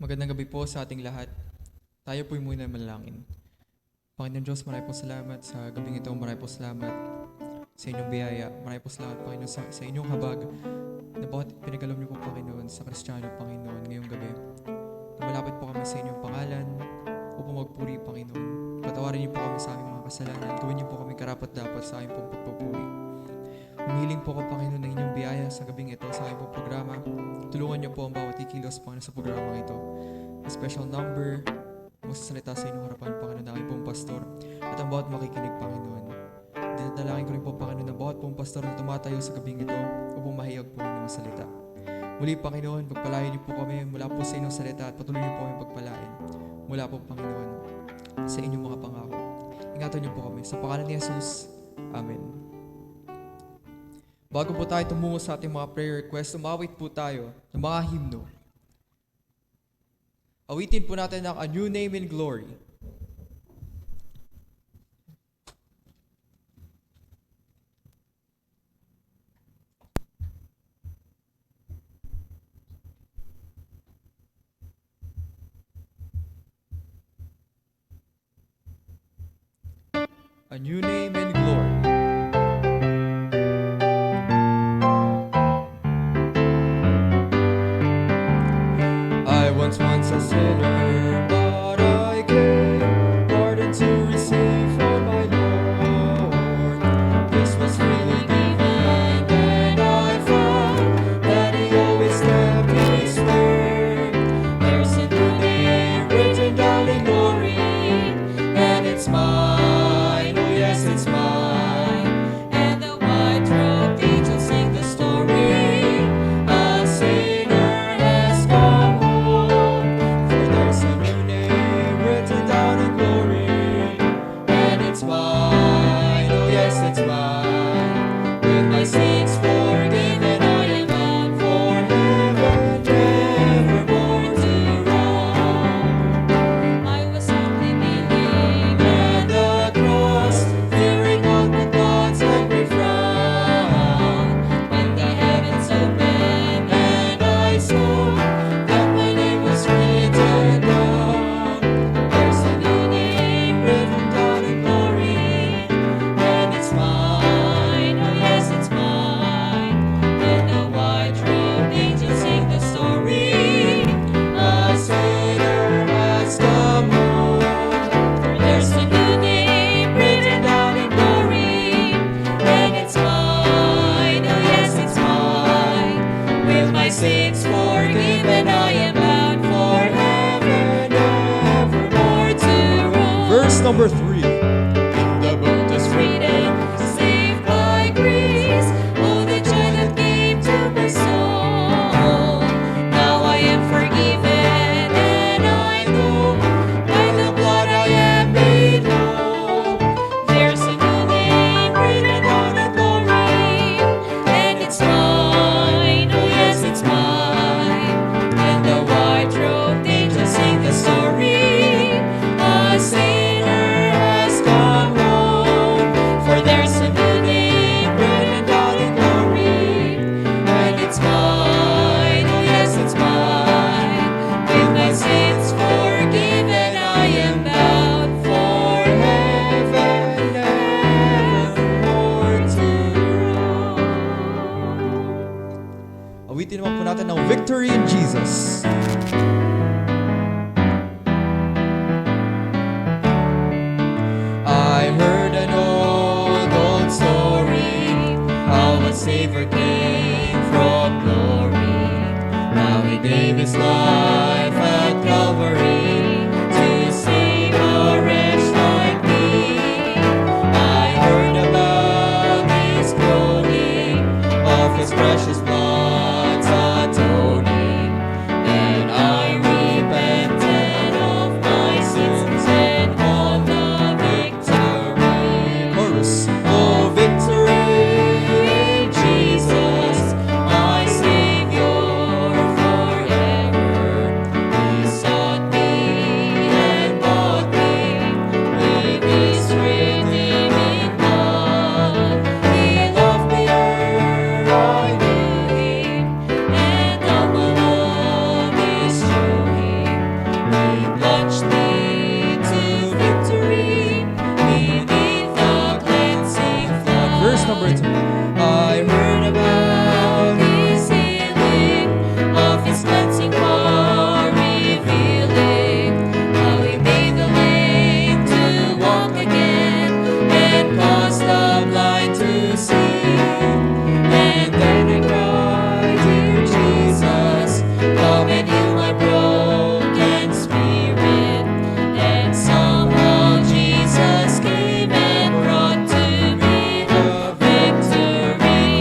Magandang gabi po sa ating lahat. Tayo po'y muna manalangin. Panginoon Diyos, marami po salamat sa gabing ito. Marami po salamat sa inyong biyaya. Marami po salamat, Panginoon, sa inyong habag na bawat pinagalam niyo po, Panginoon, sa Kristiyano, Panginoon, ngayong gabi. Lumalapit po kami sa inyong pangalan upang magpuri, Panginoon. Patawarin niyo po kami sa aming mga kasalanan. Gawin niyo po kami karapat-dapat sa aming pong pagpupuri. Humihiling po ako, Panginoon, ng inyong biyaya sa gabing ito, sa aming pong programa. Tulungan niyo po ang bawat ikilos, Panginoon, sa programa ito. A special number, magsasalita sa inyong harapan, Panginoon, ng aming pong pastor at ang bawat makikinig, Panginoon. Dinadalangin ko rin po, Panginoon, ng bawat pong pastor na tumatayo sa gabing ito upang mahayag po inyong salita. Muli, Panginoon, pagpalain niyo po kami mula po sa inyong salita at patuloy niyo po kami pagpalain. Mula po, Panginoon, sa inyong mga pangako. Ingatan niyo po kami. Sa pangalan ni Jesus, Amen. Bago po tayo tumungo sa ating mga prayer requests, umawit po tayo ng mga hymno. Awitin po natin ang A New Name in Glory. A New Name in Glory. I once a sinner, but I came, pardon to receive from my Lord. This was freely given, and I found that He always kept His word. There's a new name written down in glory, and it's mine, oh yes, it's mine. And the white-robed angels sing the story, a sinner has come home. For there's a new name written down in glory, and it's mine, oh yes, it's mine. With my sins forgiven, I am bound for heaven, nevermore to roam. I was only kneeling at the cross, fearing out with God's angry frown. When the heavens opened and I saw that my name was written down. There's a new name written down in glory, and it's mine, oh yes, it's mine. And the white-robed angels sing the story, a sinner has come home. For there's a new name written down in glory, and it's mine, oh yes, it's mine. With my sins forgiven, I am bound for heaven, evermore to roam. Verse number 3. In the book is written, saved by grace, oh the joy that came to my soul. Now I am forgiven, and I know by the blood I am made whole. There's a new name written down in glory, and it's mine, oh yes, it's mine. And the white-robed angels sing the story, a sinner has come home. For there's a new name written down in glory, and it's mine, oh yes, it's mine. With my sins forgiven, I am bound for heaven, evermore to roam. Awitin naman po natin ang Victory in Jesus. I heard an old story, how a Savior came from glory. Now He gave His life at Calvary to save a wretch like me. I heard about His groaning, of His precious blood's atoning, and I repented of my sins and won the victory. Chorus. Oh, victory in Jesus. plunged me to victory beneath the cleansing flood. Verse number 2. I heard about His healing, of His cleansing power revealing, how He made the lame to walk again, and caused the blind to see. And then I cried, Dear Jesus, come and heal my broken spirit. And somehow Jesus came and brought to me the victory.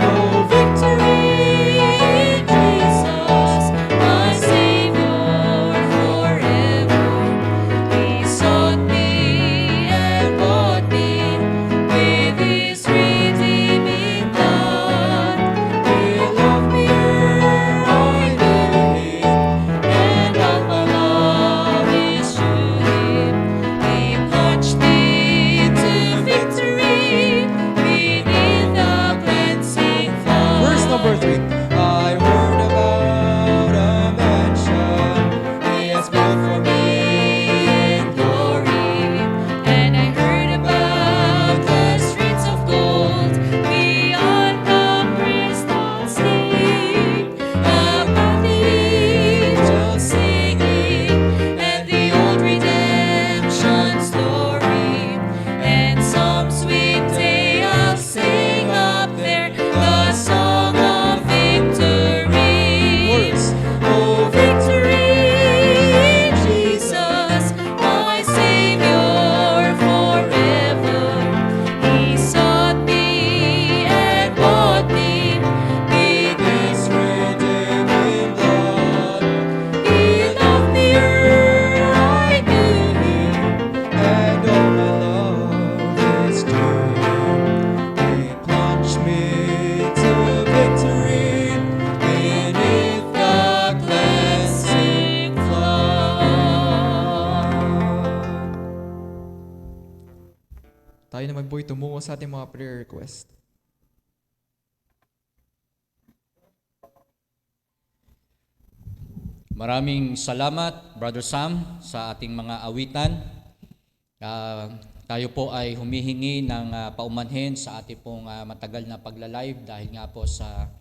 Oh, victory in Jesus, my Savior forever. He sought me and bought me with His redeeming blood. He loved me ere I knew Him, and all my love is to Him. He plunged me to victory beneath the cleansing flood. Verse number 3. I heard about a mansion He has built for me in glory, and I heard about the streets of gold beyond the crystal sea, about the angels singing and the old redemption story, and some sweet day I'll sing up there the song of victory. Chorus. Oh, victory in Jesus, my Savior forever. He sought me and bought me with His redeeming blood. He loved me ere I knew Him, and all my love is to Him. He plunged me to victory beneath the cleansing flood. Tayo naman po tumungo sa ating mga prayer request. Maraming salamat, Brother Sam, sa ating mga awitan. Tayo po ay humihingi ng paumanhin sa ating pong matagal na pagla-live dahil nga po sa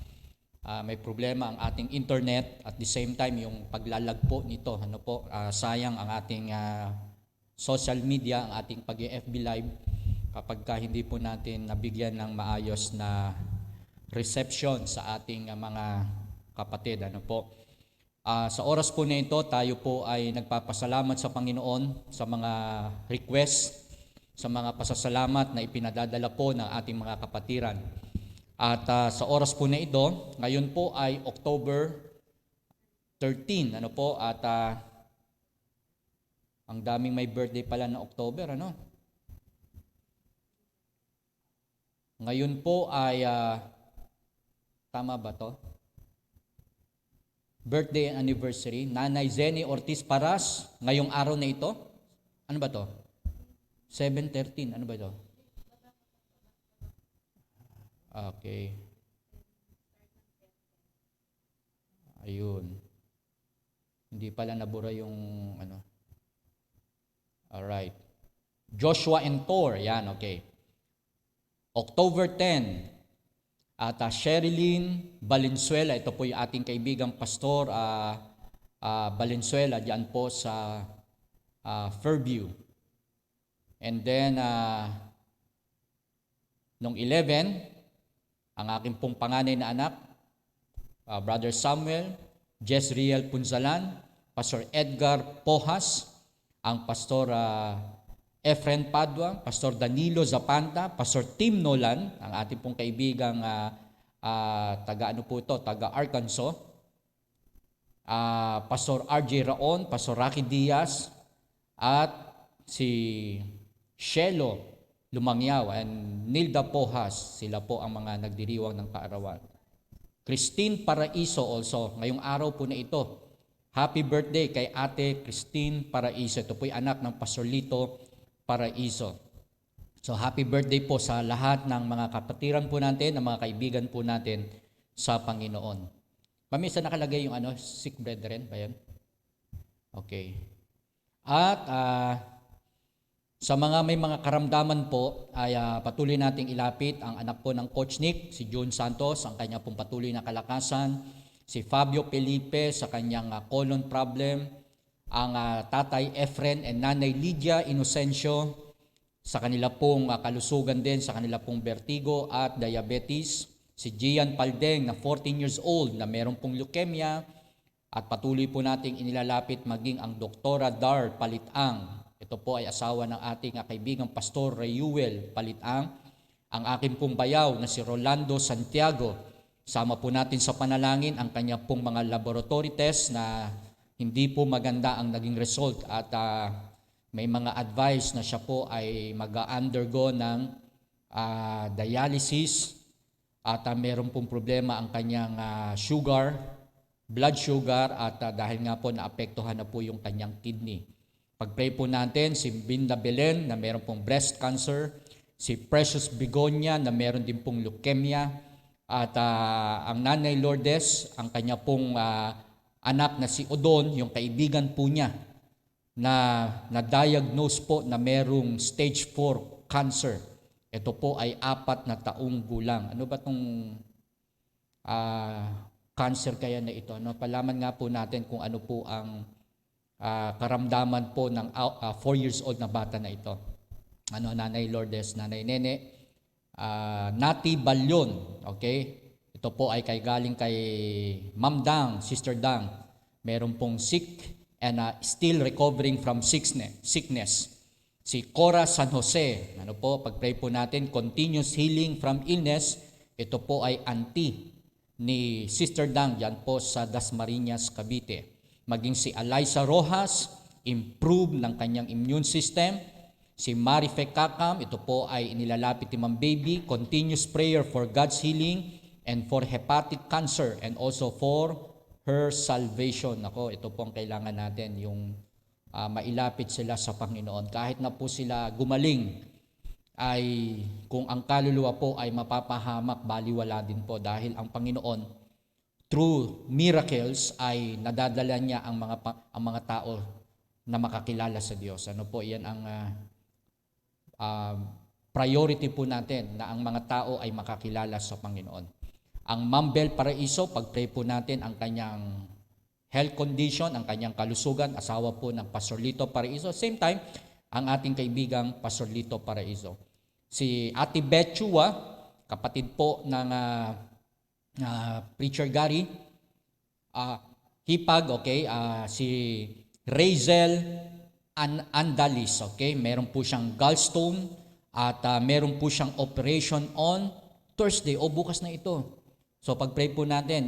may problema ang ating internet, at the same time yung paglalagpo nito. Sayang ang ating social media, ang ating pag-FB live kapag hindi po natin nabigyan ng maayos na reception sa ating mga kapatid. Sa oras po na ito, tayo po ay nagpapasalamat sa Panginoon sa mga request, sa mga pasasalamat na ipinadadala po ng ating mga kapatiran. At sa oras po na ito, ngayon po ay October 13, at ang daming may birthday pala na October, Ngayon po ay, tama ba to? Birthday and anniversary, Nanay Zenny Ortiz Paras, ngayong araw na ito. Ano ba to? 7:13, ano ba ito? Okay. Ayun. Hindi pala nabura yung Alright. Joshua and Thor, yan, okay. October 10, at Sherilyn Valenzuela, ito po yung ating kaibigang pastor Valenzuela, diyan po sa Fairview. And then, nung 11, ang aking pong panganay na anak, Brother Samuel Jezreel Punzalan, Pastor Edgar Pohas, ang Pastor Efren Padua, Pastor Danilo Zapanta, Pastor Tim Nolan, ang ating pong kaibigang taga Arkansas, Pastor RJ Raon, Pastor Rocky Diaz, at si Shelo Lumangyaw and Nilda Pohas, sila po ang mga nagdiriwang ng kaarawan. Christine Paraiso also, ngayong araw po na ito. Happy birthday kay Ate Christine Paraiso. Ito po yung anak ng Pastor Lito Paraiso. So happy birthday po sa lahat ng mga kapatiran po natin, ng mga kaibigan po natin sa Panginoon. Mamisa nakalagay yung sick brethren ba yan? Okay. At sa mga may mga karamdaman po ay patuloy nating ilapit ang anak po ng Coach Nick, si June Santos, ang kanya pong patuloy na kalakasan, si Fabio Felipe sa kanyang colon problem, ang tatay Efren and nanay Lydia Inocencio sa kanila pong kalusugan din, sa kanila pong vertigo at diabetes, si Gian Paldeng na 14 years old na meron pong leukemia, at patuloy po nating inilalapit maging ang Doktora Dar Palitang. Ito po ay asawa ng ating kaibigang Pastor Rayuel Palitang. Ang aking pong bayaw na si Rolando Santiago. Sama po natin sa panalangin ang kanya pong mga laboratory test na hindi po maganda ang naging result. At may mga advice na siya po ay mag-undergo ng dialysis. At meron pong problema ang kanyang blood sugar, at dahil nga po naapektuhan na po yung kanyang kidney. Pag-pray po natin si Binda Belen na meron pong breast cancer, si Precious Bigonia na meron din pong leukemia, at ang Nanay Lourdes, ang kanya pong anak na si Odon, yung kaibigan po niya na na-diagnose po na merong stage 4 cancer. Ito po ay 4 na taong gulang. Ano ba itong cancer kaya na ito? Palaman nga po natin kung ano po ang karamdaman po ng 4 years old na bata na ito. Nanay Lourdes, Nanay Nene, Nati Balyon, okay? Ito po ay galing kay Ma'am Dang, Sister Dang. Meron pong sick and still recovering from sickness. Si Cora San Jose, pag-pray po natin, continuous healing from illness. Ito po ay auntie ni Sister Dang, yan po sa Dasmariñas, Cavite. Maging si Eliza Rojas, improve ng kanyang immune system. Si Marife Kakam, ito po ay inilalapit ni Ma'am Baby, continuous prayer for God's healing and for hepatic cancer and also for her salvation. Ito po ang kailangan natin, yung mailapit sila sa Panginoon. Kahit na po sila gumaling, ay kung ang kaluluwa po ay mapapahamak, baliwala din po, dahil ang Panginoon through miracles ay nadadala niya ang mga tao na makakilala sa Diyos. Iyan ang priority po natin, na ang mga tao ay makakilala sa Panginoon. Ang Ma'am Bel Paraiso, pag-pray po natin ang kanyang health condition, ang kanyang kalusugan, asawa po ng Pastor Lito Paraiso. Same time, ang ating kaibigang Pastor Lito Paraiso. Si Ate Bechua, kapatid po ng Preacher Gary, Hipag, okay, si Razel Andalis, okay, meron po siyang gallstone at meron po siyang operation on Thursday o bukas na ito. So pag-pray po natin,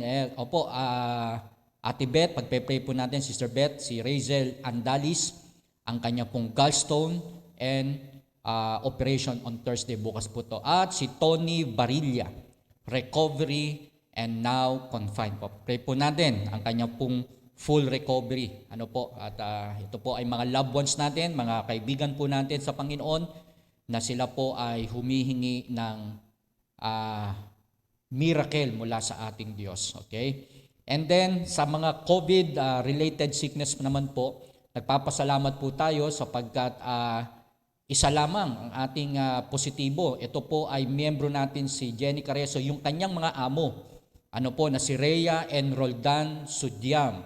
Ate Beth, pag-pray po natin, Sister Beth, si Razel Andalis, ang kanya pong gallstone and operation on Thursday, bukas po to. At si Tony Barilla, recovery and now confined po. Pray po natin ang kanya pong full recovery. At ito po ay mga loved ones natin, mga kaibigan po natin sa Panginoon, na sila po ay humihingi ng miracle mula sa ating Diyos. Okay? And then sa mga COVID-related sickness naman po, nagpapasalamat po tayo sapagkat isa lamang ang ating positibo. Ito po ay miyembro natin si Jenny Careso, yung kanyang mga amo. Na si Rhea and Roldan Sudyam.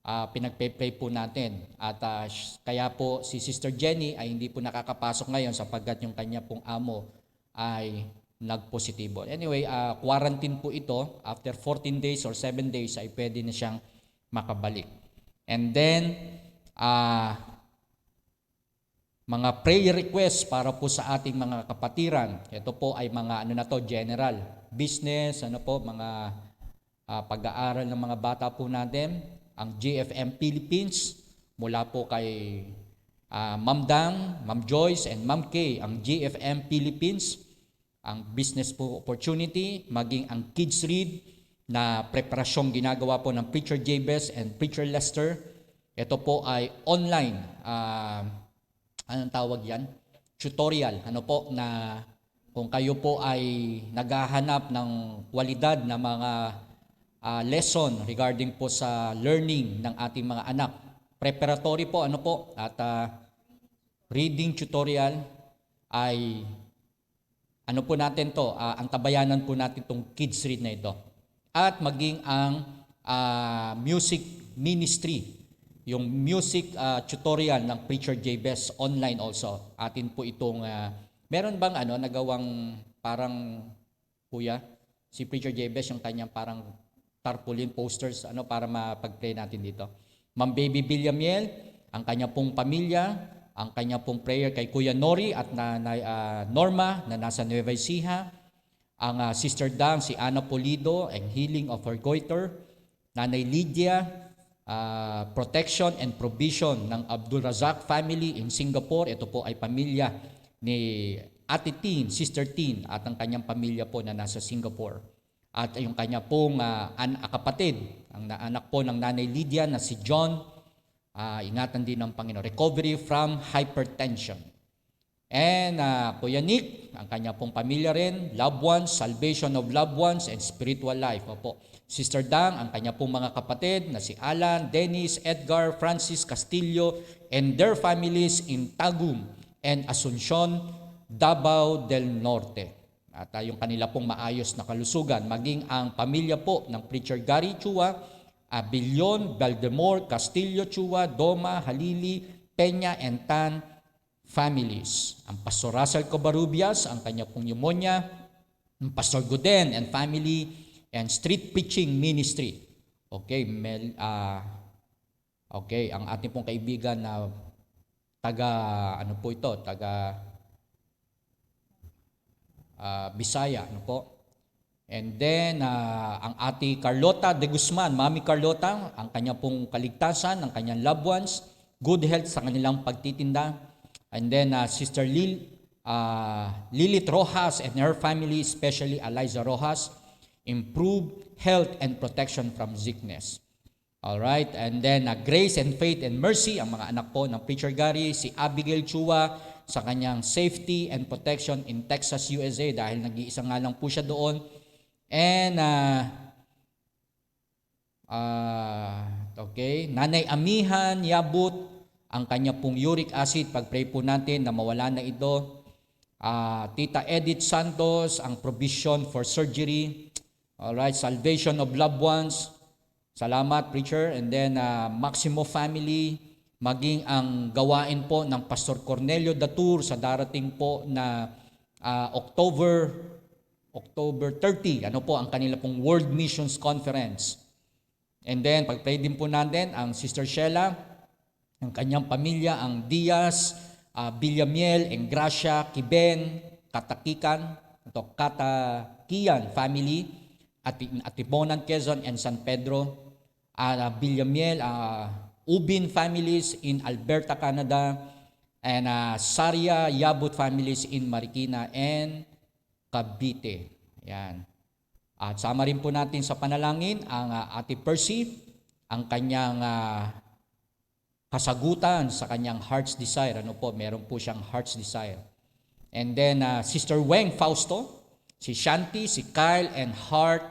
Pinagpe-pray po natin. At kaya po si Sister Jenny ay hindi po nakakapasok ngayon sapagkat yung kanya pong amo ay nagpositibo. Anyway, quarantine po ito. After 14 days or 7 days ay pwede na siyang makabalik. And then, mga prayer requests para po sa ating mga kapatiran. Ito po ay mga general business, mga pag-aaral ng mga bata po natin. Ang GFM Philippines, mula po kay Ma'am Dang, Ma'am Joyce, and Ma'am Kay, ang GFM Philippines, ang business po opportunity, maging ang Kids Read na preparasyong ginagawa po ng Preacher Jabez and Preacher Lester. Ito po ay online, anong tawag yan? Tutorial, na kung kayo po ay naghahanap ng kwalidad na mga lesson regarding po sa learning ng ating mga anak, preparatory po, at reading tutorial ay po natin to, antabayanan po natin itong kids read na ito. At maging ang music ministry, yung music tutorial ng Preacher Jabez online also. Atin po itong, meron bang nagawang parang, kuya, si Preacher Jabez, yung kanyang parang tarpaulin posters, para mapag-play natin dito. Ma'am Baby Villamiel, ang kanya pong pamilya, ang kanya pong prayer kay Kuya Nori at Nanay Norma na nasa Nueva Ecija, ang Sister Dang, si Ana Polido, and healing of her goiter, Nanay Lydia, protection and provision ng Abdul Razak family in Singapore. Ito po ay pamilya ni Ate Tin, Sister Tin, at ang kanyang pamilya po na nasa Singapore. At yung kanya pong kapatid, ang anak po ng Nanay Lydia na si John, ingatan din ng Panginoon. Recovery from hypertension. And Kuya Nick, ang kanya pong pamilya rin, loved ones, salvation of loved ones, and spiritual life. Opo. Sister Dang, ang kanya pong mga kapatid na si Alan, Dennis, Edgar, Francis Castillo, and their families in Tagum and Asuncion, Davao del Norte. At yung kanila pong maayos na kalusugan, maging ang pamilya po ng Preacher Gary Chua, Abilion, Baldemore, Castillo Chua, Doma, Halili, Peña, and Tan families. Ang Pastor Russell Covarrubias, ang kanya pong pneumonia, ang Pastor Guden and family, and street preaching ministry. Okay, ang ating pong kaibigan na taga Bisaya, And then, ang ate Carlota de Guzman, Mami Carlota, ang kanya pong kaligtasan, ang kanyang loved ones, good health sa kanilang pagtitinda. And then, Sister Lilith Rojas and her family, especially Eliza Rojas, improve health and protection from sickness. Alright, and then grace and faith and mercy, ang mga anak po ng Preacher Gary, si Abigail Chua, sa kanyang safety and protection in Texas, USA, dahil nag-iisa nga lang po siya doon. And, Nanay Amihan Yabut, ang kanya pong uric acid, pag-pray po natin na mawala na ito. Tita Edith Santos, ang provision for surgery. Alright, salvation of loved ones. Salamat, Preacher. And then, Maximo family, maging ang gawain po ng Pastor Cornelio Datur sa darating po na October 30, ang kanila pong World Missions Conference. And then, pag-pray din po natin ang Sister Sheila, ang kanyang pamilya, ang Diaz, Villamiel, Engracia, Kiben, Katakian family, Atibonan, Quezon, and San Pedro, Villamiel, Ubin families in Alberta, Canada, and Saria Yabut families in Marikina and Cavite. Yan. At sama rin po natin sa panalangin ang Ate Percy, ang kanyang kasagutan sa kanyang heart's desire. Meron po siyang heart's desire. And then Sister Weng Fausto, si Shanti, si Kyle, and Heart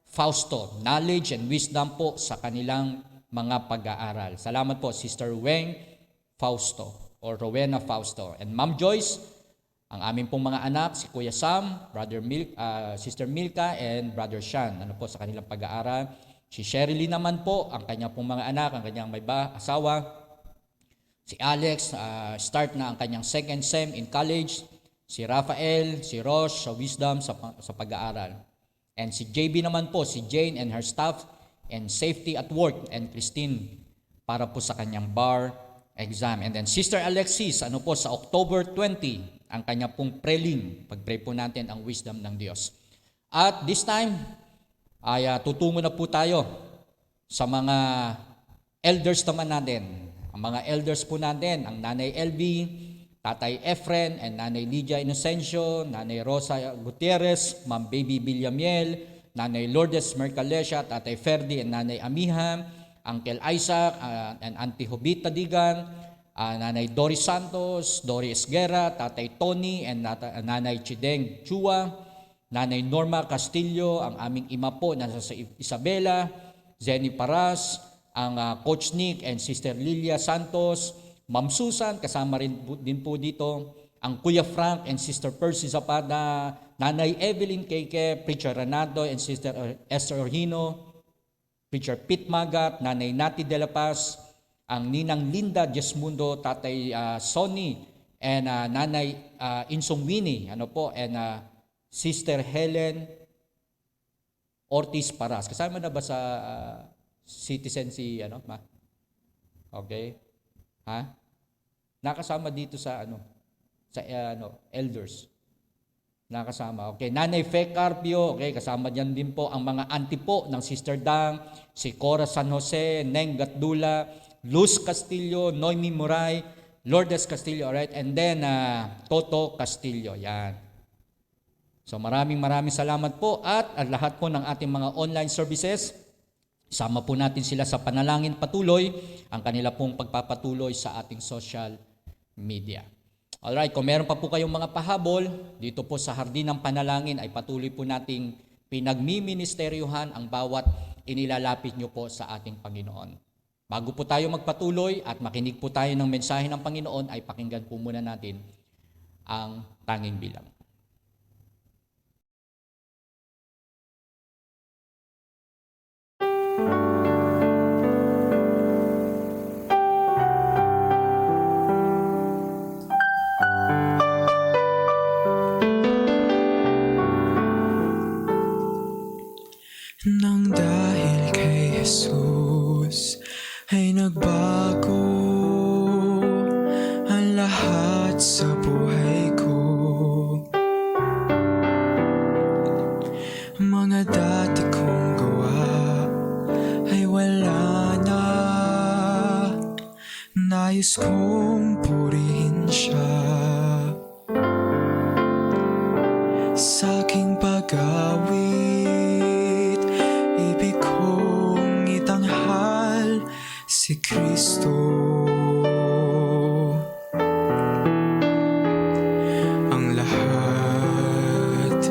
Fausto, knowledge and wisdom po sa kanilang mga pag-aaral. Salamat po, Sister Weng Fausto or Rowena Fausto. And Ma'am Joyce, ang aming pong mga anak, si Kuya Sam, Sister Milka, and Brother Sean, po sa kanilang pag-aaral. Si Sherilyn naman po, ang kanyang pong mga anak, ang kanyang may asawa. Si Alex, start na ang kanyang second sem in college. Si Rafael, si Rosh, sa wisdom sa pag-aaral. And si JB naman po, si Jane and her staff, and safety at work, and Christine para po sa kanyang bar exam. And then Sister Alexis, po sa October 20, ang kanya pong prelim. Pag-pray po natin ang wisdom ng Diyos. At this time, ay tutungo na po tayo sa mga elders naman natin. Ang mga elders po natin, ang Nanay LB, Tatay Efren, and Nanay Lydia Inocencio, Nanay Rosa Gutierrez, Ma'am Baby Villamiel, Nanay Lourdes Mercalesha, Tatay Ferdi, and Nanay Amiha, Uncle Isaac, and Auntie Jovita Digan, Nanay Doris Santos, Doris Esguerra, Tatay Tony, and Nanay Chideng Chua, Nanay Norma Castillo, ang aming ima po na sa Isabela, Zenny Paras, ang Coach Nick and Sister Lilia Santos, Ma'am Susan, kasama din po dito, ang Kuya Frank and Sister Percy Zapada, Nanay Evelyn Keke, Preacher Renado and Sister Esther Orhino, Preacher Pete Magat, Nanay Nati De La Paz, ang Ninang Linda Jesmundo, Tatay Sonny, and Nanay Insong Winnie, and Sister Helen Ortiz Paras. Kasama na ba sa citizen si ma? Okay? Ha? Nakasama dito sa elders. Nakasama. Okay, Nanay Fe Carpio, okay, kasama diyan din po ang mga auntie po ng Sister Dang, si Cora San Jose, Neng Gatdula, Luz Castillo, Noemi Muray, Lourdes Castillo, alright? And then Toto Castillo. Yan. So maraming salamat po at lahat po ng ating mga online services, sama po natin sila sa panalangin patuloy, ang kanila pong pagpapatuloy sa ating social media. Alright, kung meron pa po kayong mga pahabol, dito po sa Hardin ng Panalangin ay patuloy po nating pinagmiministeryuhan ang bawat inilalapit nyo po sa ating Panginoon. Bago po tayo magpatuloy at makinig po tayo ng mensahe ng Panginoon, ay pakinggan po muna natin ang tanging bilang. Nang dahil kay Jesus ay nagbago ang lahat sa buhay ko. Mga dati kong gawa ay wala na. Nais kong purihin siya sa aking pag-awit. Ibig kong itanghal si Kristo. Ang lahat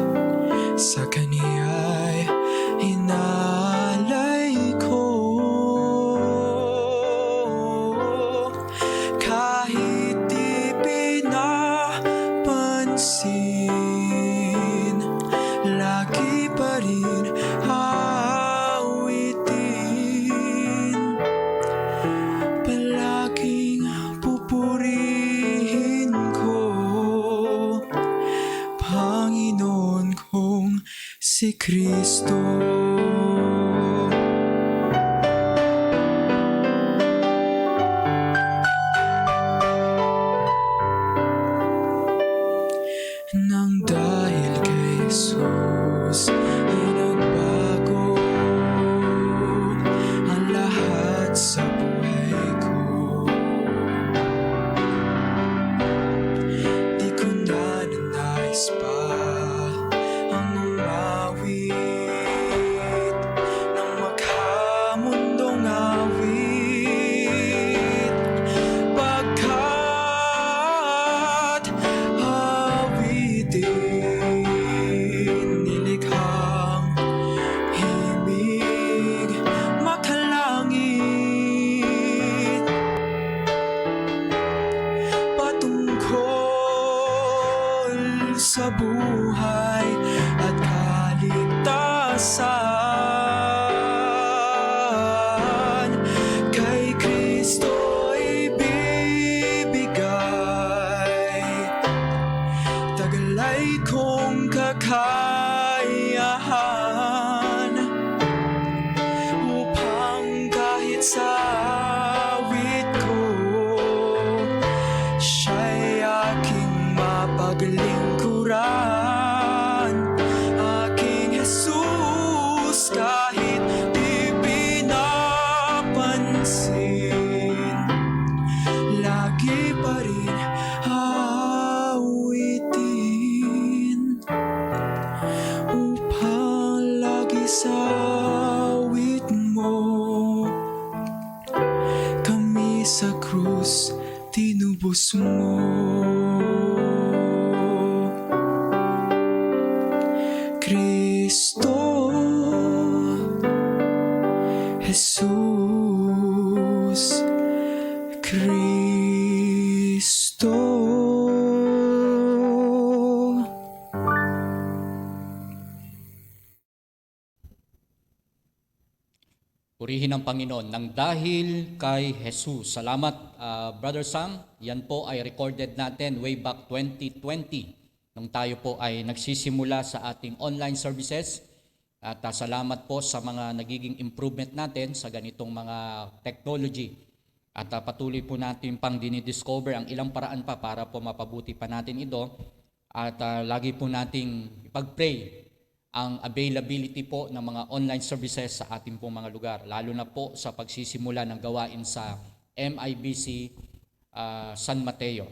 sa Kaniya'y inalay ko. Kahit di pinapansin, lagi pa rin awitin. Palaging pupurihin ko, Panginoon kong si Kristo. Nang dahil kay Jesus ay nagbago ang lahat sa buhay ko. Di ko na nanais pa ang umawit ng magkamundong awit, pagkat awitin nilikhang himig makalangit, patungkol sa buhay at kaligtasan. Kay Kristo ibibigay, tagalay kong kakayahan, upang kahit sa awit ko, siya'y aking mapaglingkuran. Aking Jesus, kahit di pinapansin, lagi pa rin awitin, upang lagi sa awit mo kami sa krus tinubos mo. Kristo, Jesus. Kristo. Purihin ang Panginoon ng dahil kay Jesus. Salamat, Brother Sam. Yan po ay recorded natin way back 2020 nung tayo po ay nagsisimula sa ating online services. At salamat po sa mga nagiging improvement natin sa ganitong mga technology. At patuloy po natin pang dinidiscover ang ilang paraan pa para po mapabuti pa natin ito. At lagi po nating ipag-pray ang availability po ng mga online services sa ating pong mga lugar, lalo na po sa pagsisimula ng gawain sa MIBC San Mateo.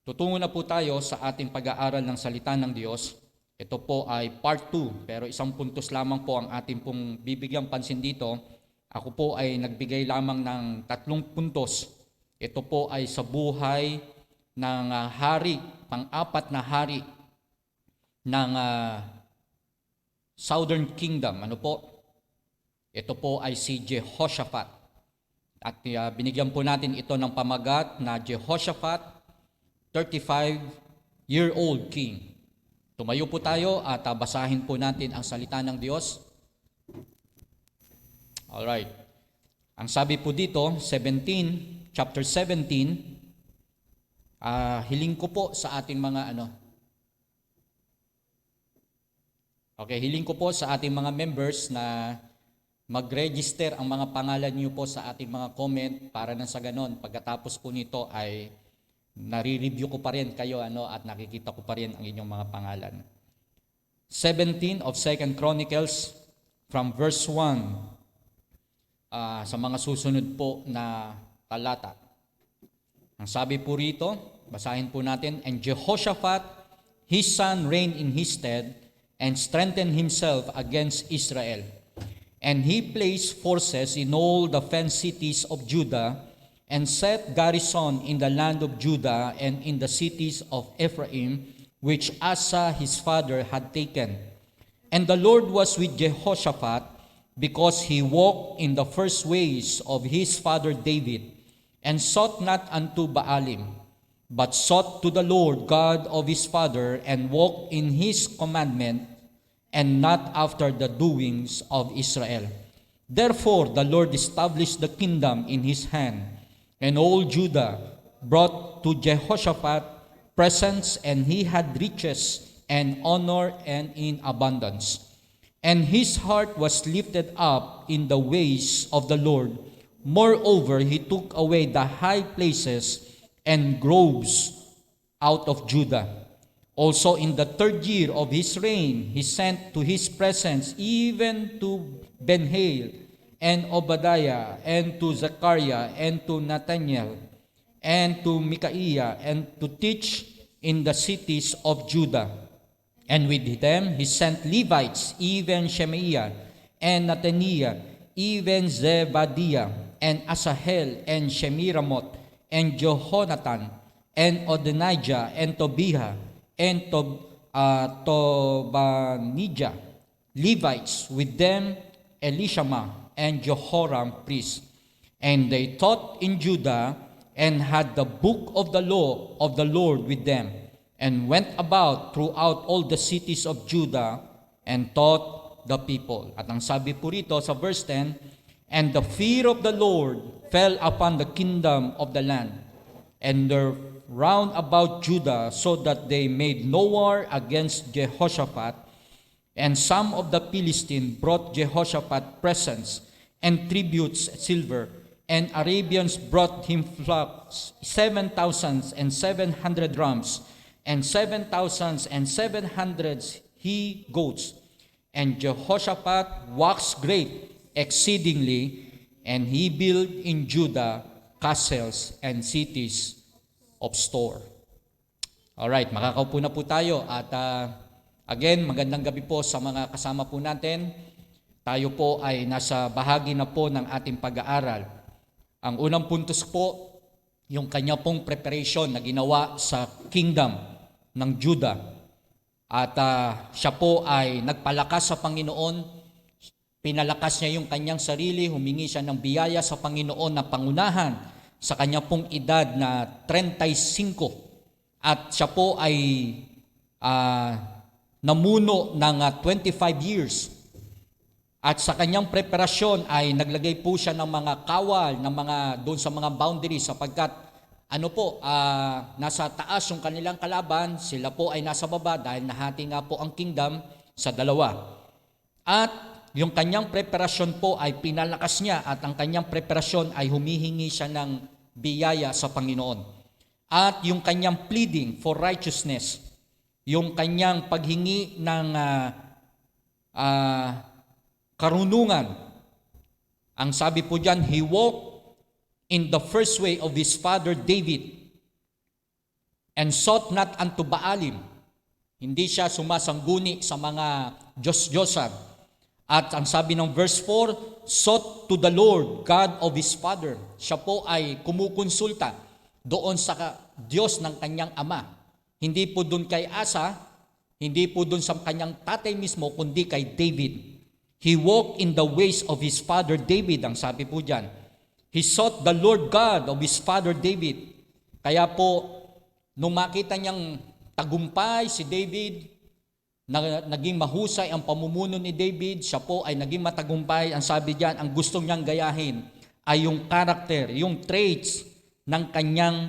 Tutungo na po tayo sa ating pag-aaral ng salita ng Diyos. Ito po ay part 2, pero isang puntos lamang po ang ating pong bibigyang pansin dito. Ako po ay nagbigay lamang ng 3 puntos. Ito po ay sa buhay ng hari, pang-apat na hari ng Southern Kingdom. Ano po? Ito po ay si Jehoshaphat. At binigyan po natin ito ng pamagat na Jehoshaphat, 35-year-old king. Tumayo po tayo at basahin po natin ang salita ng Diyos. Alright. Ang sabi po dito, chapter 17, hiling ko po sa ating mga hiling ko po sa ating mga members na mag-register ang mga pangalan niyo po sa ating mga comment para na sa ganon. Pagkatapos po nito ay nare-review ko pa rin kayo at nakikita ko pa rin ang inyong mga pangalan. 17 of 2 Chronicles from verse 1 sa mga susunod po na talata. Ang sabi po rito, basahin po natin, and Jehoshaphat, his son, reigned in his stead, and strengthened himself against Israel. And he placed forces in all the fenced cities of Judah, and set garrison in the land of Judah and in the cities of Ephraim, which Asa his father had taken. And the Lord was with Jehoshaphat, because he walked in the first ways of his father David, and sought not unto Baalim, but sought to the Lord God of his father, and walked in his commandment, and not after the doings of Israel. Therefore the Lord established the kingdom in his hand, and all Judah brought to Jehoshaphat presents, and he had riches and honor and in abundance. And his heart was lifted up in the ways of the Lord. Moreover, he took away the high places and groves out of Judah. Also in the 3rd year of his reign, he sent to his presence even to Ben-Hail and Obadiah and to Zechariah and to Nathaniel and to Micaiah, and to teach in the cities of Judah. And with them he sent Levites, even Shemaiah and Nathaniah, even Zebadiah and Asahel and Shemiramoth and Jehonathan and Adonijah and Tobiah and Tobanijah, Levites, with them Elishama and Jehoram priests. And they taught in Judah, and had the book of the law of the Lord with them, and went about throughout all the cities of Judah, and taught the people. At ang sabi po rito sa verse 10, and the fear of the Lord fell upon the kingdom of the land, and there round about Judah, so that they made no war against Jehoshaphat. And some of the Philistines brought Jehoshaphat presents and tributes, silver, and Arabians brought him flocks, 7,700 rams, and 7,700 he goats. And Jehoshaphat waxed great exceedingly, and he built in Judah castles and cities of store. Alright, makakaupo na po tayo at again, magandang gabi po sa mga kasama po natin. Tayo po ay nasa bahagi na po ng ating pag-aaral. Ang unang puntos po, yung kanya pong preparation na ginawa sa kingdom ng Judah. At siya po ay nagpalakas sa Panginoon, pinalakas niya yung kanyang sarili, humingi siya ng biyaya sa Panginoon na pangunahan sa kanya pong edad na 35 at siya po ay namuno ng 25 years. At sa kanyang preparasyon ay naglagay po siya ng mga kawal, ng mga doon sa mga boundaries sapagkat nasa taas yung kanilang kalaban, sila po ay nasa baba dahil nahati nga po ang kingdom sa dalawa. At yung kanyang preparasyon po ay pinalakas niya at ang kanyang preparasyon ay humihingi siya ng biyaya sa Panginoon. At yung kanyang pleading for righteousness, yung kanyang paghingi ng karunungan. Ang sabi po diyan, he walked in the first way of his father David and sought not unto Baalim. Hindi siya sumasangguni sa mga Diyos-Diyosan. At ang sabi ng verse 4, sought to the Lord, God of his father. Siya po ay kumukonsulta doon sa Diyos ng kanyang ama. Hindi po doon kay Asa, hindi po doon sa kanyang tatay mismo, kundi kay David. He walked in the ways of his father David, ang sabi po dyan. He sought the Lord God of his father David. Kaya po, nung makita niyang tagumpay si David, naging mahusay ang pamumuno ni David, siya po ay naging matagumpay. Ang sabi diyan, ang gusto niyang gayahin ay yung character, yung traits ng kanyang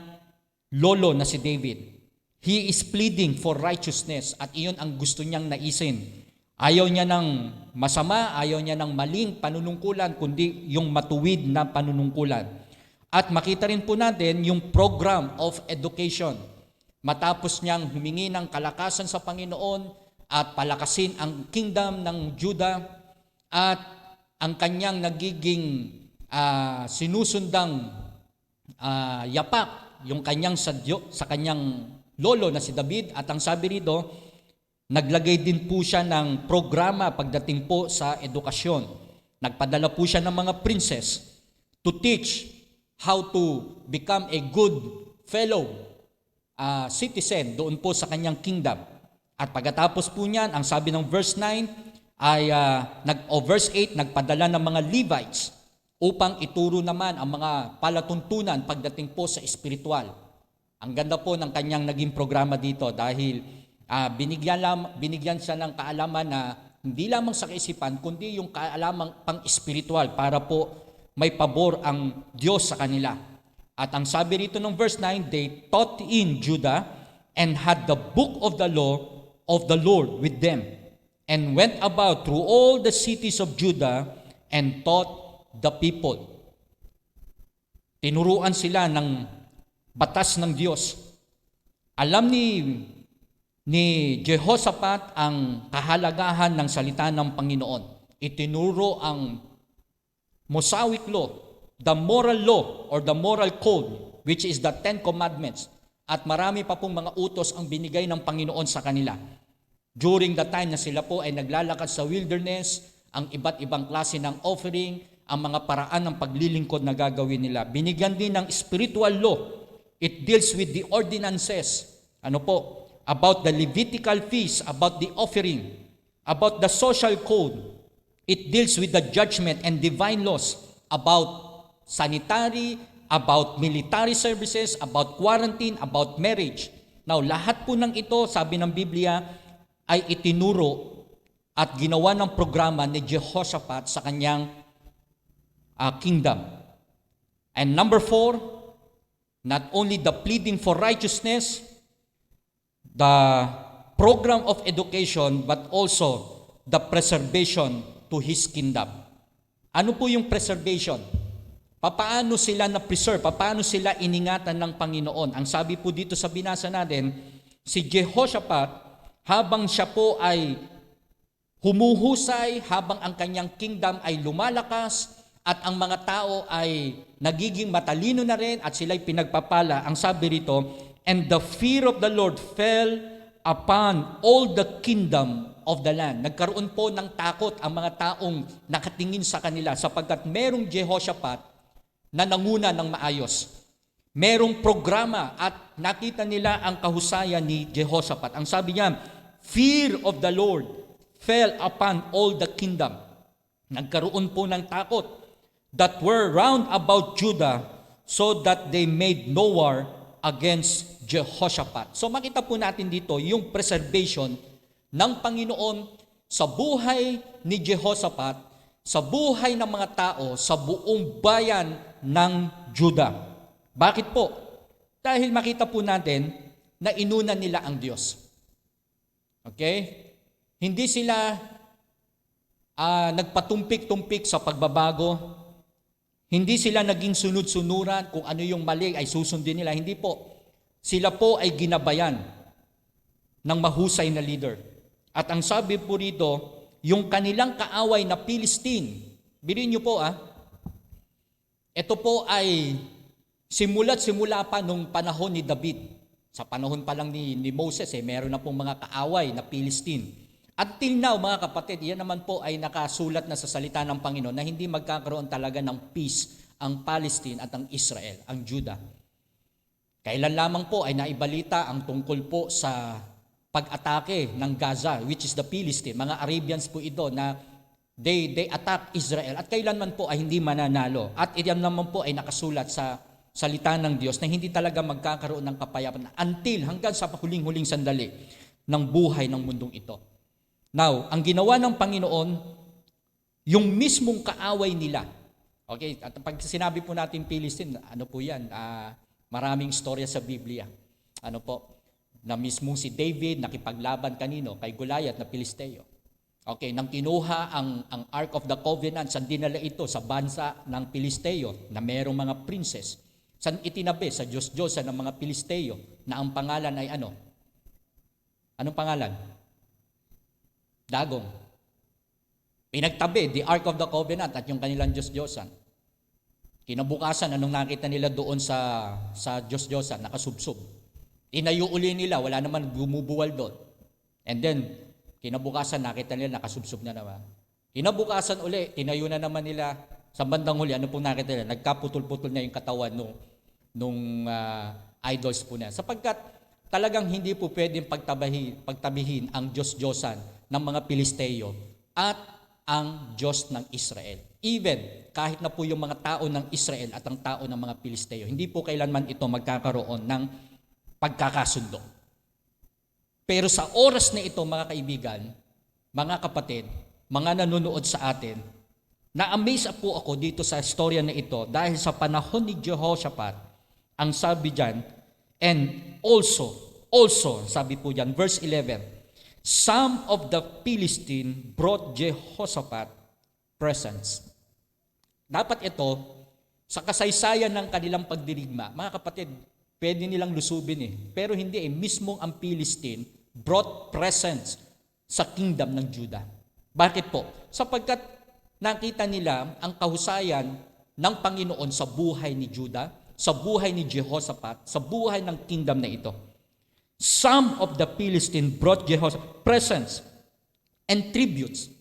lolo na si David. He is pleading for righteousness at iyon ang gusto niyang naisin. Ayaw niya ng masama, ayaw niya ng maling panunungkulan, kundi yung matuwid na panunungkulan. At makita rin po natin yung program of education. Matapos niyang humingi ng kalakasan sa Panginoon at palakasin ang kingdom ng Judah at ang kanyang nagiging sinusundang yapak, yung kanyang sa kanyang lolo na si David. At ang sabi rito, naglagay din po siya ng programa pagdating po sa edukasyon. Nagpadala po siya ng mga princess to teach how to become a good fellow citizen doon po sa kanyang kingdom. At pagkatapos po niyan, ang sabi ng verse 9 ay verse 8, nagpadala ng mga Levites upang ituro naman ang mga palatuntunan pagdating po sa espiritual. Ang ganda po ng kanyang naging programa dito dahil binigyan siya ng kaalaman na hindi lamang sa kaisipan, kundi yung kaalaman pang-espiritual para po may pabor ang Diyos sa kanila. At ang sabi rito ng verse 9, they taught in Judah and had the book of the law of the Lord with them and went about through all the cities of Judah and taught the people. Tinuruan sila ng batas ng Diyos. Alam ni Jehoshaphat ang kahalagahan ng salita ng Panginoon. Itinuro ang Mosaic law, the moral law or the moral code, which is the 10 commandments. At marami pa pong mga utos ang binigay ng Panginoon sa kanila. During the time na sila po ay naglalakad sa wilderness, ang iba't ibang klase ng offering, ang mga paraan ng paglilingkod na gagawin nila. Binigyan din ng spiritual law. It deals with the ordinances. About the Levitical feast, about the offering, about the social code. It deals with the judgment and divine laws about sanitary, about military services, about quarantine, about marriage. Now, lahat po ng ito, sabi ng Biblia, ay itinuro at ginawa ng programa ni Jehoshaphat sa kanyang kingdom. And number 4, not only the pleading for righteousness, the program of education, but also the preservation to his kingdom. Ano po yung preservation? Paano sila na-preserve? Paano sila iningatan ng Panginoon? Ang sabi po dito sa binasa natin, si Jehoshaphat, habang siya po ay humuhusay, habang ang kanyang kingdom ay lumalakas, at ang mga tao ay nagiging matalino na rin at sila'y pinagpapala, ang sabi rito, and the fear of the Lord fell upon all the kingdom of the land. Nagkaroon po ng takot ang mga taong nakatingin sa kanila sapagkat merong Jehoshaphat na nanguna ng maayos. Merong programa at nakita nila ang kahusayan ni Jehoshaphat. Ang sabi niya, fear of the Lord fell upon all the kingdom. Nagkaroon po ng takot that were round about Judah, so that they made no war against Jehoshaphat. So makita po natin dito yung preservation ng Panginoon sa buhay ni Jehoshaphat, sa buhay ng mga tao, sa buong bayan ng Juda. Bakit po? Dahil makita po natin na inuna nila ang Diyos. Okay? Hindi sila nagpatumpik-tumpik sa pagbabago. Hindi sila naging sunod-sunuran kung ano yung mali ay susundin nila. Hindi po. Sila po ay ginabayan ng mahusay na leader. At ang sabi po rito, yung kanilang kaaway na Philistine, bilhin niyo po ito po ay simula pa nung panahon ni David. Sa panahon pa lang ni Moses, meron na pong mga kaaway na Philistine. Until now, mga kapatid, yan naman po ay nakasulat na sa salita ng Panginoon na hindi magkakaroon talaga ng peace ang Palestine at ang Israel, ang Judah. Kailan lamang po ay naibalita ang tungkol po sa pag-atake ng Gaza, which is the Philistine. Mga Arabians po ito na they attack Israel at kailanman po ay hindi mananalo. At iyan naman po ay nakasulat sa salita ng Diyos na hindi talaga magkakaroon ng kapayapaan until hanggang sa huling-huling sandali ng buhay ng mundong ito. Now, ang ginawa ng Panginoon, yung mismong kaaway nila. Okay, at pag sinabi po natin Philistine, ano po yan? Maraming istorya sa Biblia. Ano po? Na mismong si David nakipaglaban kanino? Kay Goliath na Pilisteo. Okay, nang kinuha ang Ark of the Covenant, saan dinala ito? Sa bansa ng Pilisteo na merong mga princess. Saan itinabi? Sa Diyos-Diyosan ng mga Pilisteo na ang pangalan ay ano? Anong pangalan? Dagong. Pinagtabi, the Ark of the Covenant at yung kanilang Diyos-Diyosan. Kinabukasan, anong nakita nila doon sa Diyos-Diyosan? Nakasubsob. Tinayo uli nila, wala naman bumubuwal doon. And then, kinabukasan, nakita nila, nakasubsob na naman. Kinabukasan uli, tinayo na naman nila. Sa bandang huli, ano pong nakita nila? Nagkaputol-putol na yung katawan nung idols po na. Sapagkat talagang hindi po pwedeng pagtabihin ang Diyos-Diyosan ng mga Pilisteo at ang Diyos ng Israel. Even kahit na po yung mga tao ng Israel at ang tao ng mga Pilisteo, hindi po kailanman ito magkakaroon ng pagkakasundo. Pero sa oras na ito, mga kaibigan, mga kapatid, mga nanonood sa atin, na-amaze po ako dito sa istorya na ito dahil sa panahon ni Jehoshaphat, ang sabi dyan, and also, sabi po dyan, verse 11, some of the Philistine brought Jehoshaphat presents. Dapat ito, sa kasaysayan ng kanilang pagdirigma, mga kapatid, pwede nilang lusubin pero hindi mismong ang Philistine brought presents sa kingdom ng Judah. Bakit po? Sapagkat nakita nila ang kahusayan ng Panginoon sa buhay ni Judah, sa buhay ni Jehoshaphat, sa buhay ng kingdom na ito. Some of the Philistine brought Jehoshaphat presents and tributes.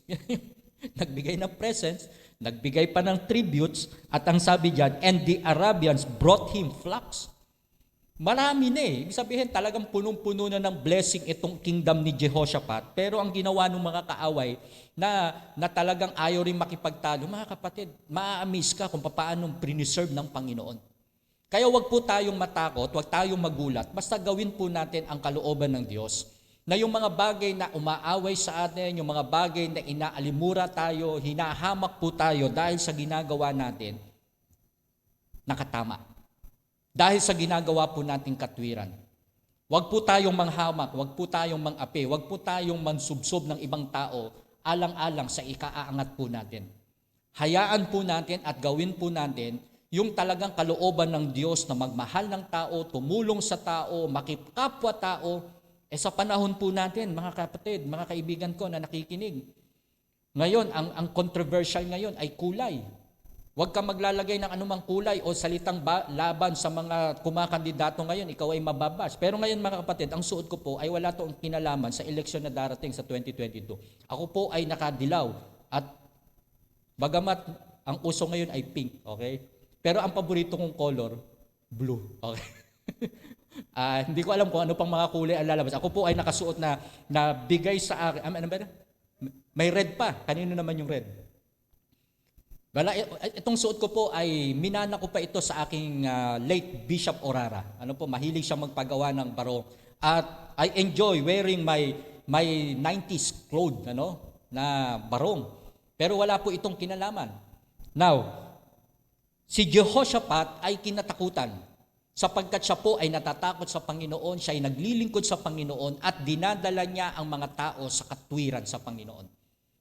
Nagbigay ng presents, nagbigay pa ng tributes, at ang sabi diyan, and the Arabians brought him flocks. Marami na Ibig sabihin, talagang punong-puno na ng blessing itong kingdom ni Jehoshaphat. Pero ang ginawa ng mga kaaway na talagang ayaw rin makipagtalo, mga kapatid, maa-amaze ka kung paano preserve ng Panginoon. Kaya wag po tayong matakot, wag tayong magulat, basta gawin po natin ang kalooban ng Diyos. Na yung mga bagay na umaaway sa atin, yung mga bagay na inaalimura tayo, hinahamak po tayo dahil sa ginagawa natin, nakatama. Dahil sa ginagawa po nating katwiran. Huwag po tayong manghamak, huwag po tayong mangapi, huwag po tayong mansubsob ng ibang tao alang-alang sa ikaaangat po natin. Hayaan po natin at gawin po natin yung talagang kalooban ng Diyos na magmahal ng tao, tumulong sa tao, makipkapwa tao. Sa panahon po natin, mga kapatid, mga kaibigan ko na nakikinig, ngayon, ang controversial ngayon ay kulay. Huwag ka maglalagay ng anumang kulay o salitang laban sa mga kumakandidato ngayon, ikaw ay mababas. Pero ngayon, mga kapatid, ang suot ko po ay wala itong kinalaman sa eleksyon na darating sa 2022. Ako po ay nakadilaw at bagamat ang uso ngayon ay pink, okay? Pero ang paborito kong color, blue, okay? Hindi ko alam kung ano pang mga kulay ang lalabas. Ako po ay nakasuot na bigay sa akin. Ano ba? May red pa. Kanino naman yung red? Itong suot ko po ay minana ko pa ito sa aking late Bishop Orara. Ano po, mahilig siya magpagawa ng barong. At I enjoy wearing my 90s clothes, na barong. Pero wala po itong kinalaman. Now, si Jehoshaphat ay kinatakutan sapagkat siya po ay natatakot sa Panginoon, siya ay naglilingkod sa Panginoon at dinadala niya ang mga tao sa katwiran sa Panginoon.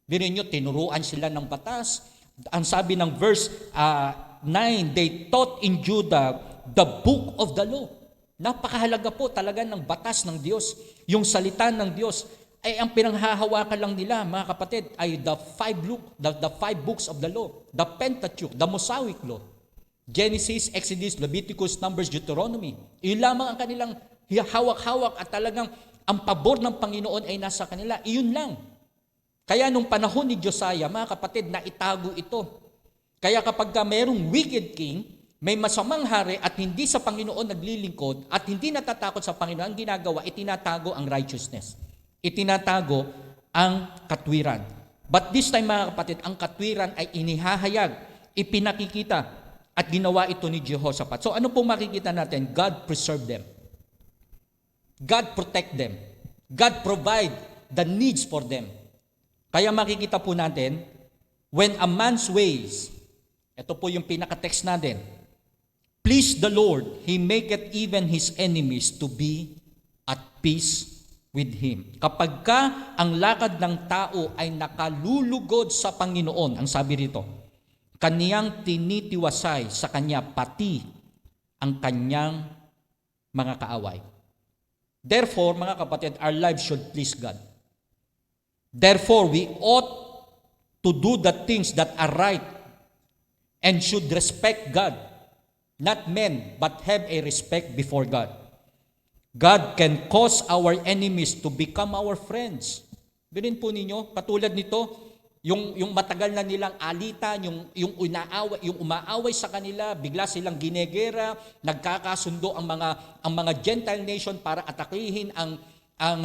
Birin nyo, tinuruan sila ng batas. Ang sabi ng verse 9, they taught in Judah the book of the law. Napakahalaga po talaga ng batas ng Diyos. Yung salita ng Diyos ay ang pinanghahawakan lang nila, mga kapatid, ay the five books of the law, the Pentateuch, the Mosaic law. Genesis, Exodus, Leviticus, Numbers, Deuteronomy. Iyon lamang ang kanilang hawak-hawak at talagang ang pabor ng Panginoon ay nasa kanila. Iyon lang. Kaya nung panahon ni Josiah, mga kapatid, na itago ito. Kaya kapag mayroong wicked king, may masamang hari at hindi sa Panginoon naglilingkod at hindi natatakot sa Panginoon, ang ginagawa, itinatago ang righteousness. Itinatago ang katwiran. But this time, mga kapatid, ang katwiran ay inihahayag, ipinakikita, at ginawa ito ni Jehoshaphat. So ano pong makikita natin? God preserve them. God protect them. God provide the needs for them. Kaya makikita po natin, when a man's ways, ito po yung pinaka-text natin, please the Lord, He maketh even His enemies to be at peace with Him. Kapag ka ang lakad ng tao ay nakalulugod sa Panginoon, ang sabi rito, kaniyang tinitiwasay sa kanya pati ang kanyang mga kaaway. Therefore, mga kapatid, our lives should please God. Therefore, we ought to do the things that are right and should respect God, not men, but have a respect before God. God can cause our enemies to become our friends. Bilin po ninyo, katulad nito, yung matagal na nilang alitan, yung umaaway sa kanila, bigla silang ginegera, nagkakasundo ang mga Gentile nation para atakihin ang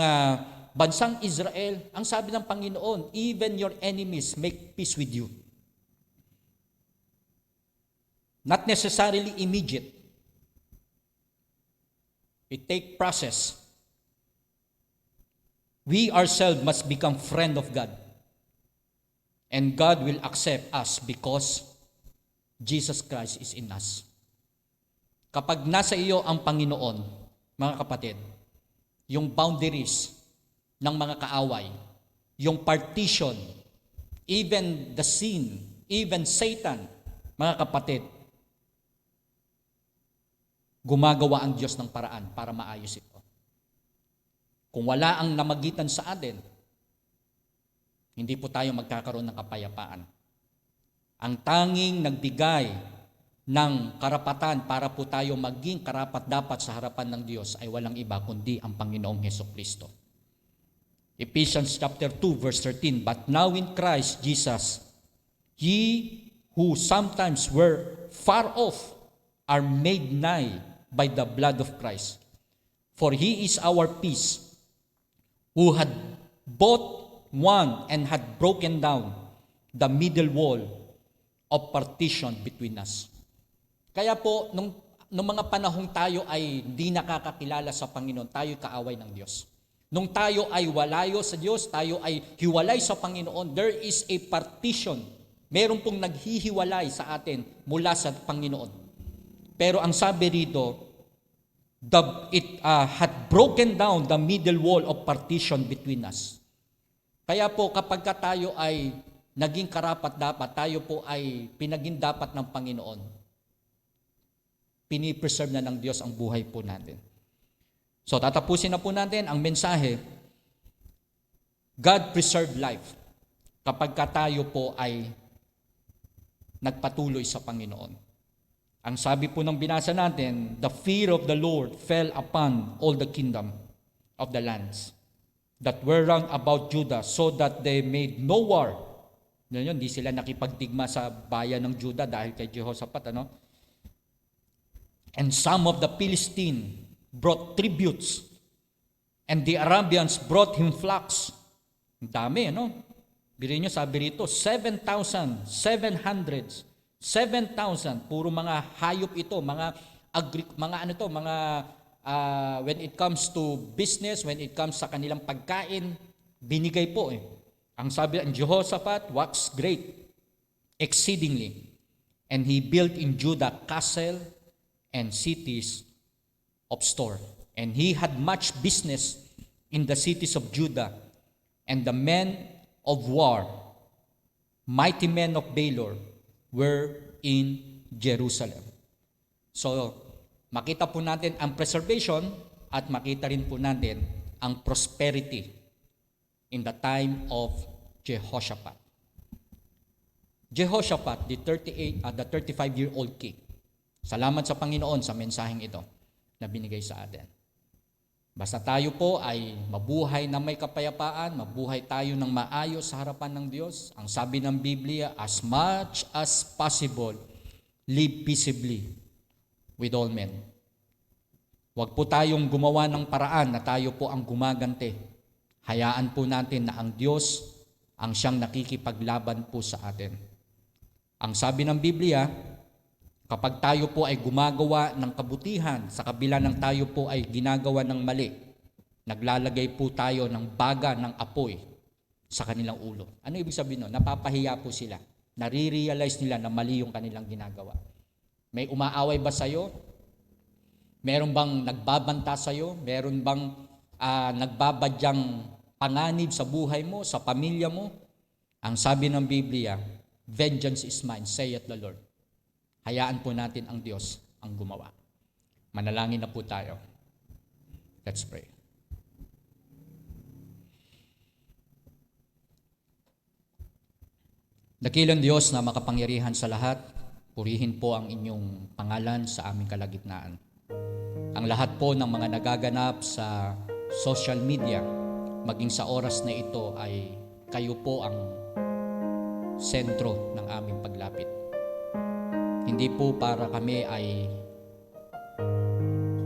bansang Israel. Ang sabi ng Panginoon, even your enemies make peace with you. Not necessarily immediate. It takes process. We ourselves must become friend of God. And God will accept us because Jesus Christ is in us. Kapag nasa iyo ang Panginoon, mga kapatid, yung boundaries ng mga kaaway, yung partition, even the sin, even Satan, mga kapatid, gumagawa ang Diyos ng paraan para maayos ito. Kung wala ang namagitan sa atin, hindi po tayo magkakaroon ng kapayapaan. Ang tanging nagbigay ng karapatan para po tayo maging karapat-dapat sa harapan ng Diyos ay walang iba kundi ang Panginoong Hesukristo. Ephesians chapter 2 verse 13, but now in Christ Jesus, ye who sometimes were far off are made nigh by the blood of Christ. For He is our peace, who had both one and had broken down the middle wall of partition between us. Kaya po, nung mga panahong tayo ay di nakakakilala sa Panginoon, tayo kaaway ng Diyos. Nung tayo ay walayo sa Diyos, tayo ay hiwalay sa Panginoon, there is a partition. Meron pong naghihiwalay sa atin mula sa Panginoon. Pero ang sabi rito, it had broken down the middle wall of partition between us. Kaya po kapag tayo ay naging karapat-dapat, tayo po ay pinaging-dapat ng Panginoon, pinipreserve na ng Diyos ang buhay po natin. So tatapusin na po natin ang mensahe, God preserve life kapag tayo po ay nagpatuloy sa Panginoon. Ang sabi po ng binasa natin, the fear of the Lord fell upon all the kingdom of the lands that were round about Judah, so that they made no war. Hindi sila nakipagdigma sa bayan ng Judah dahil kay Jehoshaphat. And some of the Philistines brought tributes, and the Arabians brought him flocks. Ang dami, Biro nyo, sabi rito, 7,700, 7,000, puro mga hayop ito, when it comes to business, when it comes sa kanilang pagkain, binigay po eh. Ang sabi, ang Jehoshaphat was great, exceedingly, and he built in Judah castle and cities of store. And he had much business in the cities of Judah, and the men of war, mighty men of Baylor, were in Jerusalem. So, makita po natin ang preservation at makita rin po natin ang prosperity in the time of Jehoshaphat. Jehoshaphat, the 35-year-old king. Salamat sa Panginoon sa mensaheng ito na binigay sa atin. Basta tayo po ay mabuhay na may kapayapaan, mabuhay tayo ng maayos sa harapan ng Diyos. Ang sabi ng Biblia, as much as possible, live peaceably with all men. Huwag po tayong gumawa ng paraan na tayo po ang gumaganti. Hayaan po natin na ang Diyos ang siyang nakikipaglaban po sa atin. Ang sabi ng Biblia, kapag tayo po ay gumagawa ng kabutihan, sa kabila ng tayo po ay ginagawa ng mali, naglalagay po tayo ng baga ng apoy sa kanilang ulo. Ano ibig sabihin nun? Napapahiya po sila. Nare-realize nila na mali yung kanilang ginagawa. May umaaway ba sa'yo? Meron bang nagbabanta sa'yo? Meron bang nagbabadyang panganib sa buhay mo, sa pamilya mo? Ang sabi ng Biblia, vengeance is mine, saith the Lord. Hayaan po natin ang Diyos ang gumawa. Manalangin na po tayo. Let's pray. Dakilang Diyos na makapangyarihan sa lahat, purihin po ang inyong pangalan sa aming kalagitnaan. Ang lahat po ng mga nagaganap sa social media, maging sa oras na ito ay kayo po ang sentro ng aming paglapit. Hindi po para kami ay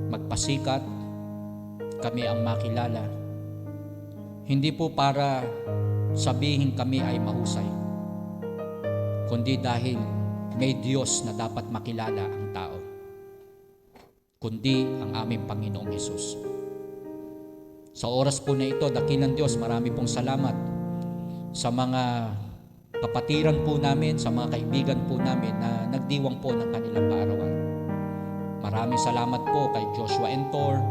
magpasikat, kami ang makilala. Hindi po para sabihin kami ay mahusay, kundi dahil may Diyos na dapat makilala ang tao, kundi ang aming Panginoong Hesus. Sa oras po na ito, dakilang Diyos, marami pong salamat sa mga kapatiran po namin, sa mga kaibigan po namin na nagdiwang po ng kanilang kaarawan. Maraming salamat po kay Joshua Entor,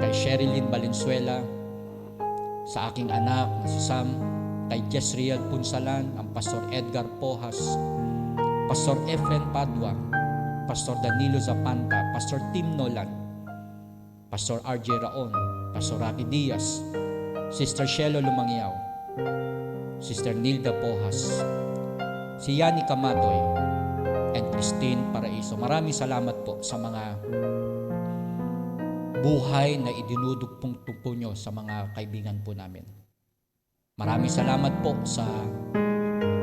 kay Sherilyn Valenzuela, sa aking anak na si Sam, kay Jezreel Punsalan, ang Pastor Edgar Pohas, Pastor Efren Padua, Pastor Danilo Zapanta, Pastor Tim Nolan, Pastor RJ Raon, Pastor Rocky Diaz, Sister Shelo Lumangyaw, Sister Nilda Pohas, si Yani Kamatoy, and Christine Paraiso. Maraming salamat po sa mga buhay na idinudugpong po nyo sa mga kaibigan po namin. Maraming salamat po sa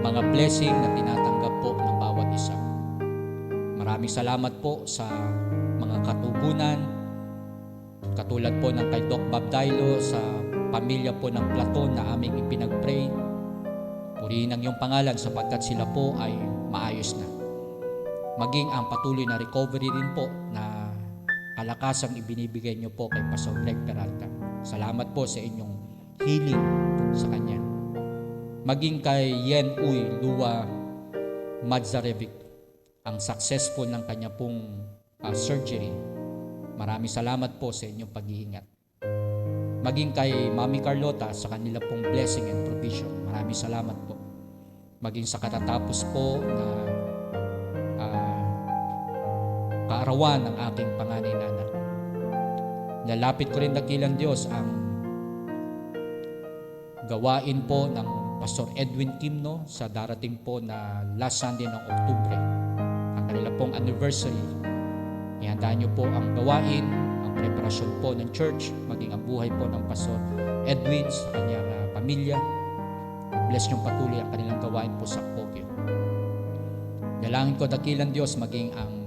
mga blessing na tinatanggap po ng bawat isa. Maraming salamat po sa mga katugunan, katulad po ng kay Doc Bob Dailo, sa pamilya po ng Platon na aming ipinag-pray. Purihin ang iyong pangalan sapagkat sila po ay maayos na. Maging ang patuloy na recovery din po na kalakasang ibinibigay niyo po kay Pastor Greg Peralta. Salamat po sa inyong healing sa kanya. Maging kay Yen Uy Lua Madzarevic, ang successful ng kanya pong surgery. Maraming salamat po sa inyong pag-iingat. Maging kay Mami Carlota sa kanila pong blessing and provision. Maraming salamat po. Maging sa katatapos po na kaarawan ng aking panganay na anak. Lalapit ko rin dakilang Diyos ang gawain po ng Pastor Edwin Kimno sa darating po na last Sunday ng Oktubre. Ang kanila pong anniversary. Ihandaan niyo po ang gawain, ang preparasyon po ng church, maging ang buhay po ng Pastor Edwin sa kanyang pamilya. Bless niyong patuloy ang kanilang gawain po sa Pokyo. Dalangin ko dakilang Diyos maging ang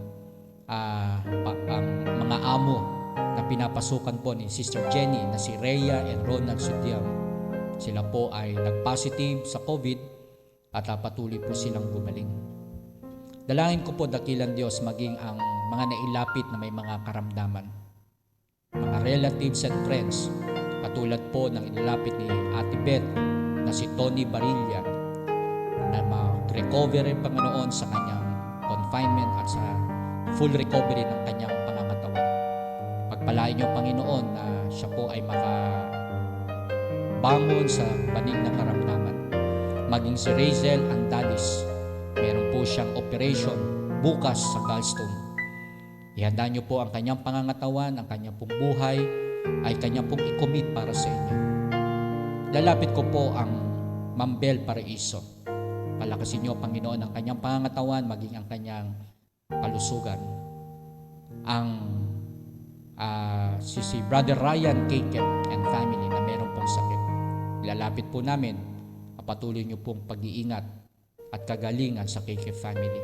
mga amo na pinapasukan po ni Sister Jenny na si Rhea and Ronald Sudiam. Sila po ay nag-positive sa COVID at patuloy po silang gumaling. Dalangin ko po, dakilang Diyos, maging ang mga nailapit na may mga karamdaman, mga relatives and friends, katulad po ng inilapit ni Ate Beth na si Tony Barilla, na mag-recover ang Panginoon sa kanyang confinement at sa full recovery ng kanyang pangangatawan. Pagpalain niyo, Panginoon, na siya po ay makabangon sa banig ng karamdaman. Maging si Razel Andalis, meron po siyang operation bukas sa gallstone. Ihanda niyo po ang kanyang pangangatawan, ang kanyang pong buhay, ay kanyang pong i-commit para sa inyo. Lalapit ko po ang Ma'am Bel Paraiso. Palakasin niyo, Panginoon, ang kanyang pangangatawan, maging ang kanyang kalusugan. Ang si Brother Ryan Keket and family na meron pong sakit. Lalapit po namin, patuloy niyo pong pag-iingat at kagalingan sa Keket family.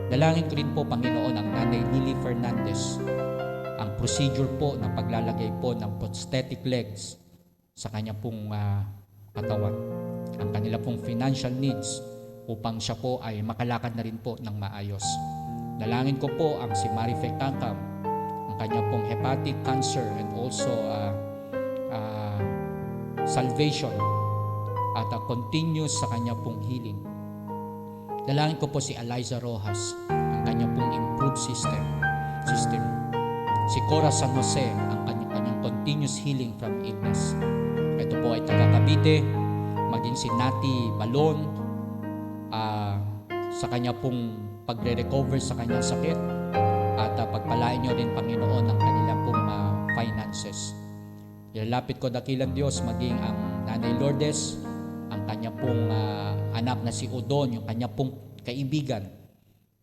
Dalangin ko rin po, Panginoon, ang Nanay Lily Fernandez, ang procedure po ng paglalagay po ng prosthetic legs sa kanya pong katawan, ang kanila pong financial needs upang siya po ay makalakad na rin po ng maayos. Dalangin ko po ang si Marife Kakam, ang kanya pong hepatic cancer and also salvation at continuous sa kanya pong healing. Dalangin ko po si Eliza Rojas, ang kanya pong improved system. Si Cora San Jose, ang kanyang continuous healing from illness. Ito po ay taga Cavite, maging si Nati Balon, sa kanya pong pagre-recover sa kanyang sakit, at pagpalain niyo rin, Panginoon, ang kanilang pong finances. Ilalapit ko, dakilang Diyos, maging ang Nanay Lourdes, ang kanya pong anak na si Odon, yung kanya pong kaibigan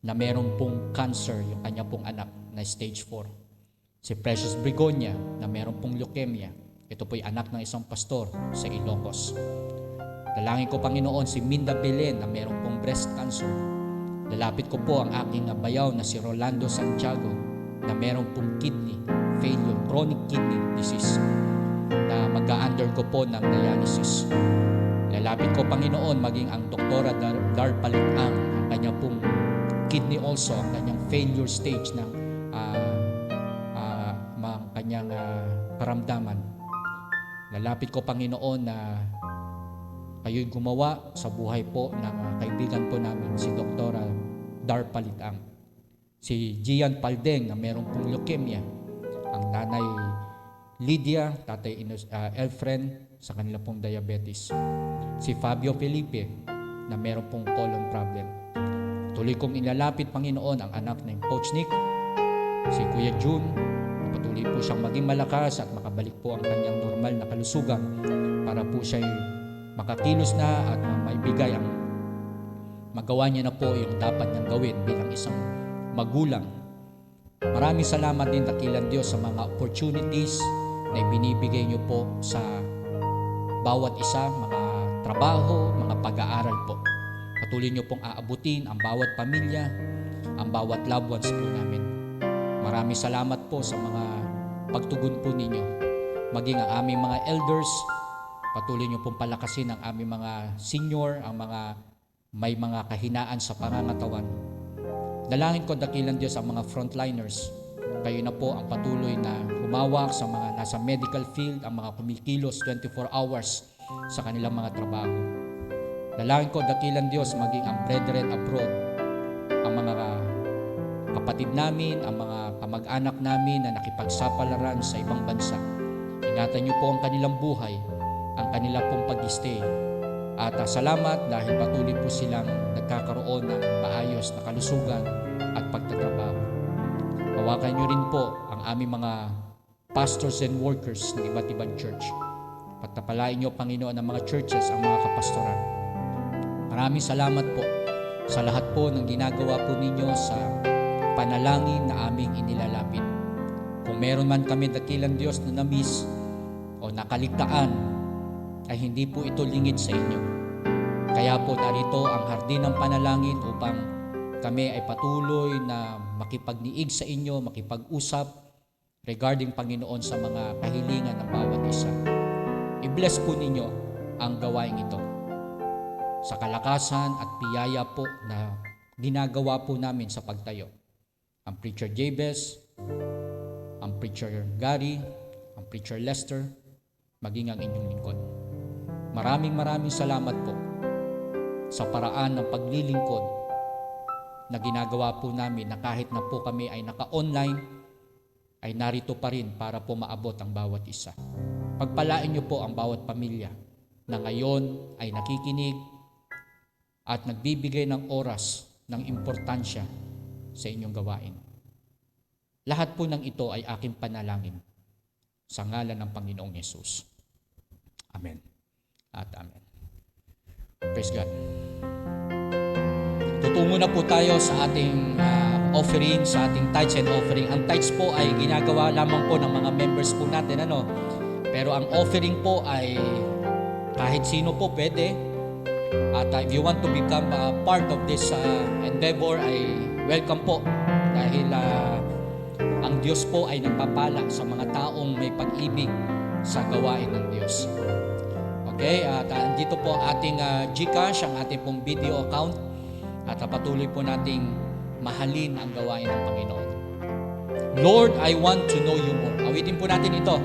na meron pong cancer, yung kanya pong anak na stage 4. Si Precious Brigonia na meron pong leukemia. Ito po'y anak ng isang pastor sa Ilocos. Dalangin ko, Panginoon, si Minda Belen na meron pong breast cancer. Lalapit ko po ang aking bayaw na si Rolando Santiago na meron pong kidney failure, chronic kidney disease, na mag-undergo po ng dialysis. Lalapit ko, Panginoon, maging ang Doktora Dar Palitang, ang kanya pong kidney also, ang kanyang failure stage ng kanyang karamdaman. Lalapit ko, Panginoon, na kayo'y gumawa sa buhay po ng kaibigan po namin, si Doktora Dar Palitang. Si Gian Paldeng na meron pong leukemia. Ang Nanay Lydia, Tatay Elfren sa kanila pong diabetes. Si Fabio Felipe na meron pong colon problem. Tuloy kong ilalapit, Panginoon, ang anak ng Coach Nick, si Kuya June. Patuloy po siyang maging malakas at makabalik po ang kanyang normal na kalusugan para po siya makakilos na at maibigay ang magawa niya na po yung dapat niyang gawin bilang isang magulang. Maraming salamat din, dakilang Diyos, sa mga opportunities na ibinibigay niyo po sa bawat isa, mga trabaho, mga pag-aaral po. Patuloy niyo pong aabutin ang bawat pamilya, ang bawat loved ones po namin. Maraming salamat po sa mga pagtugon po ninyo. Maging ang aming mga elders, patuloy niyo pong palakasin ang aming mga senior, ang mga may mga kahinaan sa pangangatawan. Dalangin ko, dakilang Diyos, ang mga frontliners. Kayo na po ang patuloy na humawak sa mga nasa medical field, ang mga kumikilos 24 hours sa kanilang mga trabaho. Dalangin ko, dakilang Diyos, maging ang brethren abroad, ang mga kapatid namin, ang mga kamag-anak namin na nakipagsapalaran sa ibang bansa. Ingatan niyo po ang kanilang buhay, ang kanilang pong pag-stay. At salamat dahil patuloy po silang nagkakaroon ng maayos na kalusugan at pagtatrabaho. Hawakan niyo rin po ang aming mga pastors and workers ng iba't ibang church. Pagtapalain niyo, Panginoon, ang mga churches, ang mga kapastoran. Maraming salamat po sa lahat po ng ginagawa po ninyo sa panalangin na aming inilalapit. Kung meron man kami, dakilang Diyos, na na-miss o nakaligtaan, ay hindi po ito lingid sa inyo. Kaya po narito ang hardin ng panalangin upang kami ay patuloy na makipagniig sa inyo, makipag-usap regarding, Panginoon, sa mga kahilingan ng bawat isa. I-bless po ninyo ang gawain ito. Sa kalakasan at biyaya po na ginagawa po namin sa pagtayo. Ang Preacher Jabez, ang Preacher Gary, ang Preacher Lester, maging ang inyong lingkod. Maraming salamat po sa paraan ng paglilingkod na ginagawa po namin na kahit na po kami ay naka-online, ay narito pa rin para po maabot ang bawat isa. Pagpalain niyo po ang bawat pamilya na ngayon ay nakikinig at nagbibigay ng oras ng importansya sa inyong gawain. Lahat po ng ito ay aking panalangin sa ngalan ng Panginoong Yesus. Amen at amen. Praise God. Tutungo na po tayo sa ating offering, sa ating tithes and offering. Ang tithes po ay ginagawa lamang po ng mga members po natin, Pero ang offering po ay kahit sino po pwede. At if you want to become part of this endeavor, ay welcome po. Dahil ang Diyos po ay nagpapala sa mga taong may pag-ibig sa gawain ng Diyos. Okay, at andito po ating GCash, ang ating pong video account. At patuloy po nating mahalin ang gawain ng Panginoon. Lord, I want to know you more. Awitin po natin ito.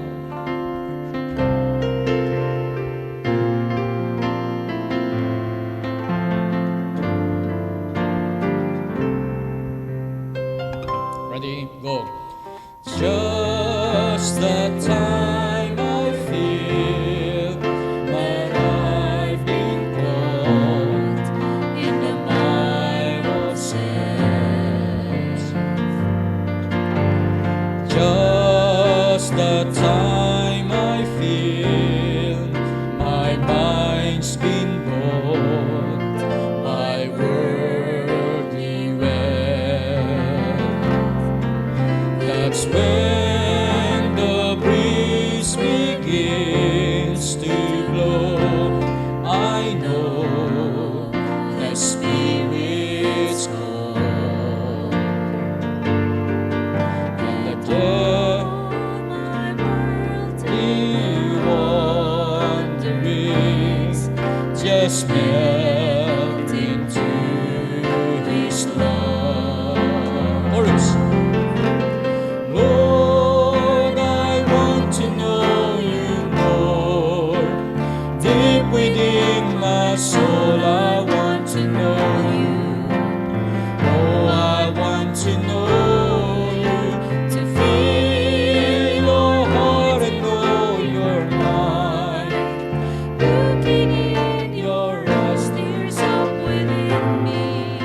Ready, go. Just the time I feel my life being caught in the mire of sin. Just the time I feel my mind's been bought by worldly wealth. That's when the breeze begins to blow. I know the Spirit's gone, and the deadly wanderings just melt into His love. Chorus. Lord, I want to know you more. Deep within my soul, I want to know you. Oh, I want to know you, to feel your heart and know your mind. Looking in your eyes, tears up within me.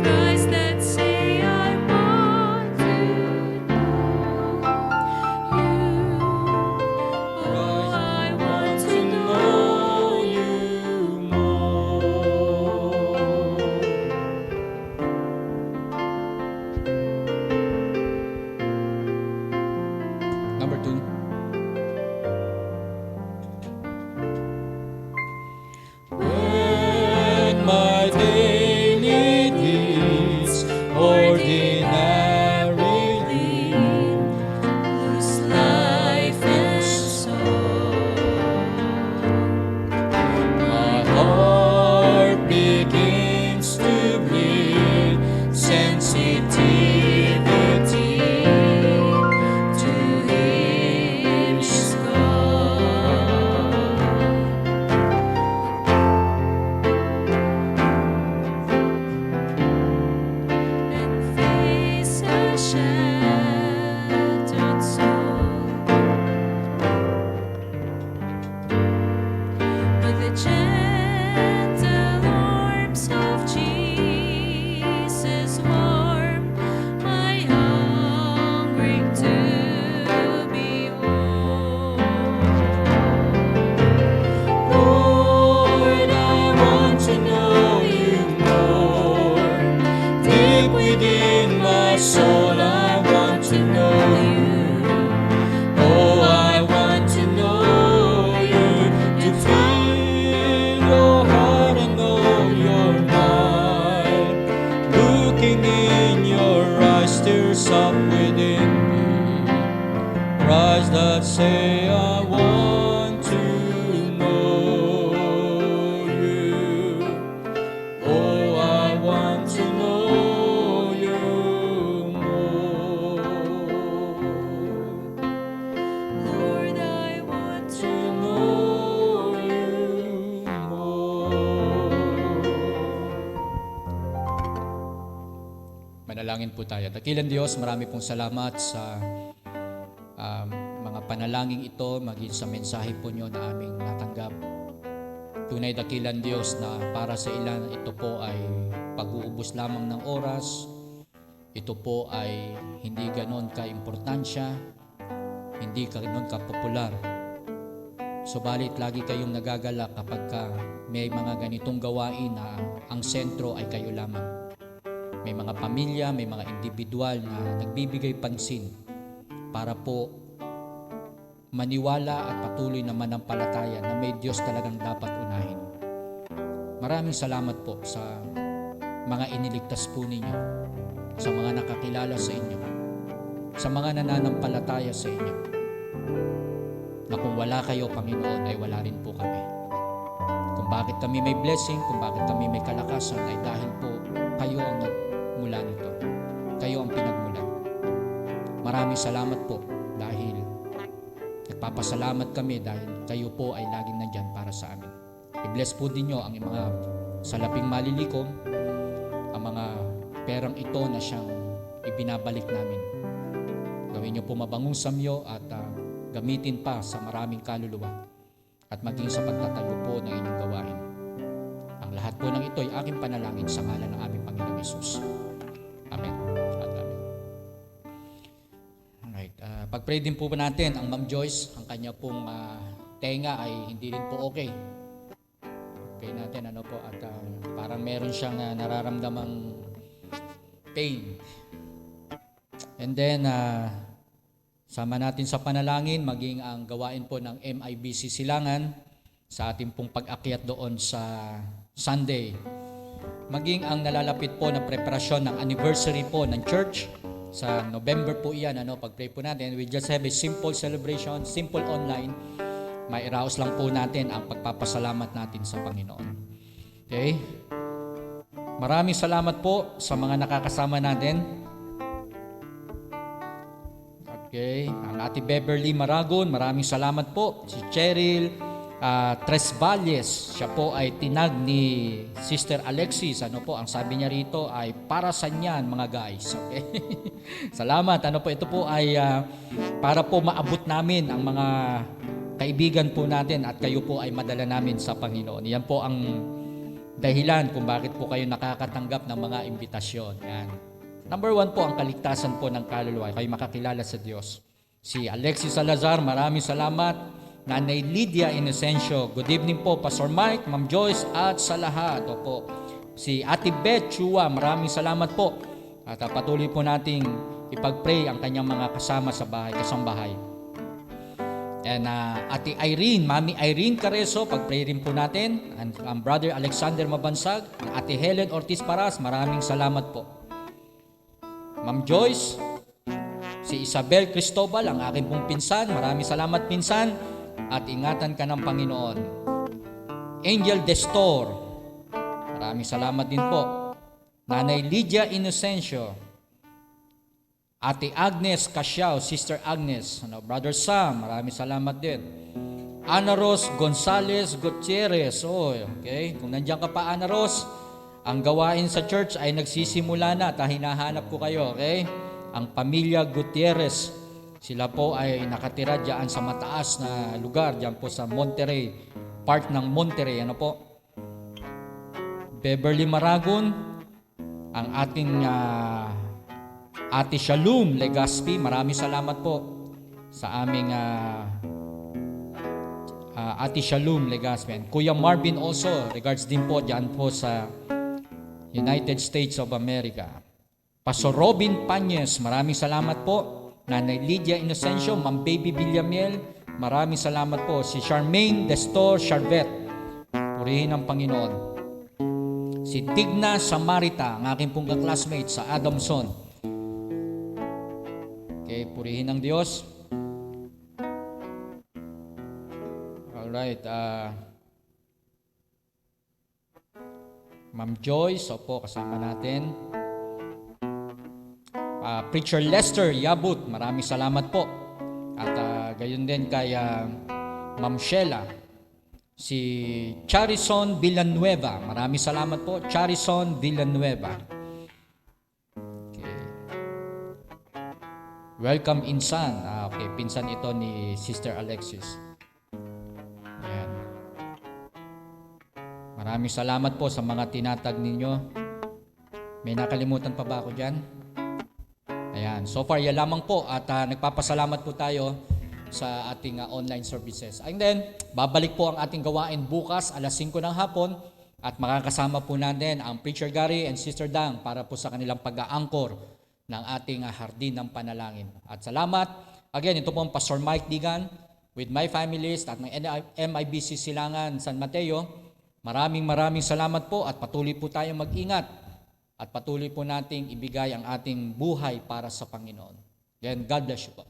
Cries that say I want to know you. Oh, I want to know you more. Number 2. When my daily needs ordinarily lose life and soul, my heart begins to bleed sensitivity to His call. And face a shattered soul, but the gentle arms of Jesus warm my hungering to behold. Lord, I want to know you more. Deep within my soul, I want to know you. Oh, I want to know you, to feel your heart and know your mind. Looking in your eyes, tears up within me. Cries that say I want to know Manalangin po tayo. Dakilang Diyos, marami pong salamat sa mga panalangin ito, maging sa mensahe po nyo na aming natanggap. Tunay dakilang Diyos na para sa ilan ito po ay pag-uubos lamang ng oras. Ito po ay hindi ganon ka-importansya, hindi ganon ka-popular. Subalit lagi kayong nagagalak kapag may mga ganitong gawain na ang sentro ay kayo lamang. May mga pamilya, may mga individual na nagbibigay pansin para po maniwala at patuloy na manampalataya na may Diyos talagang dapat unahin. Maraming salamat po sa mga iniligtas po ninyo, sa mga nakakilala sa inyo, sa mga nananampalataya sa inyo, na kung wala kayo, Panginoon, ay wala rin po kami. Kung bakit kami may blessing, kung bakit kami may kalakasan, ay dahil po kayo ang nagmula nito. Kayo ang pinagmulan. Maraming salamat po dahil nagpapasalamat kami dahil kayo po ay laging nandyan para sa amin. I-bless po din nyo ang mga salaping malilikom, ang mga perang ito na siyang ibinabalik namin. Gawin nyo po mabangong samyo at gamitin pa sa maraming kaluluwa at maging sa pagtatayo po ng inyong gawain. Ang lahat po ng ito ay aking panalangin sa ngalan ng aming Panginoong Hesus. Amen. At amen. Alright. Pag-pray din po natin ang Ma'am Joyce, ang kanya pong tenga ay hindi rin po okay. Pray natin po at parang meron siyang nararamdamang pain. And then sama natin sa panalangin maging ang gawain po ng MIBC Silangan sa ating pong pag-akyat doon sa Sunday. Maging ang nalalapit po na preparasyon ng anniversary po ng church sa November po iyan. Pag-pray po natin, we just have a simple celebration, simple online. Mairaos lang po natin ang pagpapasalamat natin sa Panginoon. Okay? Maraming salamat po sa mga nakakasama natin. Okay, ang Ate Beverly Maragon, maraming salamat po. Si Cheryl Tres Valles, siya po ay tinag ni Sister Alexis. Ang sabi niya rito ay para sa niyan mga guys. Okay? Salamat. Ito po ay para po maabot namin ang mga kaibigan po natin at kayo po ay madala namin sa Panginoon. Yan po ang dahilan kung bakit po kayo nakakatanggap ng mga imbitasyon. Yan. Number 1 po, ang kaligtasan po ng kaluluwa. Kayo makakilala sa Diyos. Si Alexis Salazar, maraming salamat. Nanay Lydia Inocencio, good evening po. Pastor Mike, Ma'am Joyce, at sa lahat. Opo. Si Ate Beth Chua, maraming salamat po. At patuloy po nating ipag-pray ang kanyang mga kasama sa bahay, kasambahay. And Ate Irene, Mami Irene Careso, pag-pray rin po natin. And Brother Alexander Mabansag, Ate Helen Ortiz Paras, maraming salamat po. Ma'am Joyce, si Isabel Cristobal, ang aking pong pinsan, maraming salamat pinsan, at ingatan ka ng Panginoon. Angel Destor, maraming salamat din po. Nanay Lydia Inocencio, Ate Agnes Casiao, Sister Agnes, Brother Sam, maraming salamat din. Ana Ros Gonzales Gutierrez, okay, kung nandiyan ka pa Ana Ros, ang gawain sa church ay nagsisimula na at hinahanap ko kayo, okay? Ang pamilya Gutierrez, sila po ay nakatira diyan sa mataas na lugar, diyan po sa Monterrey, part ng Monterrey, Beverly Maragon, ang ating Ate Shalom Legaspi, maraming salamat po sa aming Ate Shalom Legaspi. And Kuya Marvin also, regards din po diyan po sa United States of America. Pastor Robin Panyes, maraming salamat po. Nanay Lydia Inocencio, Ma'am Baby Villamiel, maraming salamat po. Si Charmaine Destor Charvet, purihin ang Panginoon. Si Tigna Samarita, ang aking pong classmate sa Adamson. Okay, purihin ang Diyos. Alright, Ma'am Joyce, opo, kasama natin. Preacher Lester Yabut, maraming salamat po. At gayon din kay Ma'am Sheila. Si Charison Villanueva, maraming salamat po. Charison Villanueva. Okay. Welcome Insan. Okay, pinsan ito ni Sister Alexis. Ayan. Maraming salamat po sa mga tinatag ninyo. May nakalimutan pa ba ako dyan? Ayan. So far, yan lamang po. At nagpapasalamat po tayo sa ating online services. And then, babalik po ang ating gawain bukas alas 5 ng hapon at makakasama po natin ang Preacher Gary and Sister Dang para po sa kanilang pag-aangkor ng ating hardin ng panalangin. At salamat. Again, ito po ang Pastor Mike Digan with my families at ng MIBC Silangan San Mateo. Maraming salamat po at patuloy po tayong mag-ingat at patuloy po nating ibigay ang ating buhay para sa Panginoon. Then, God bless you po.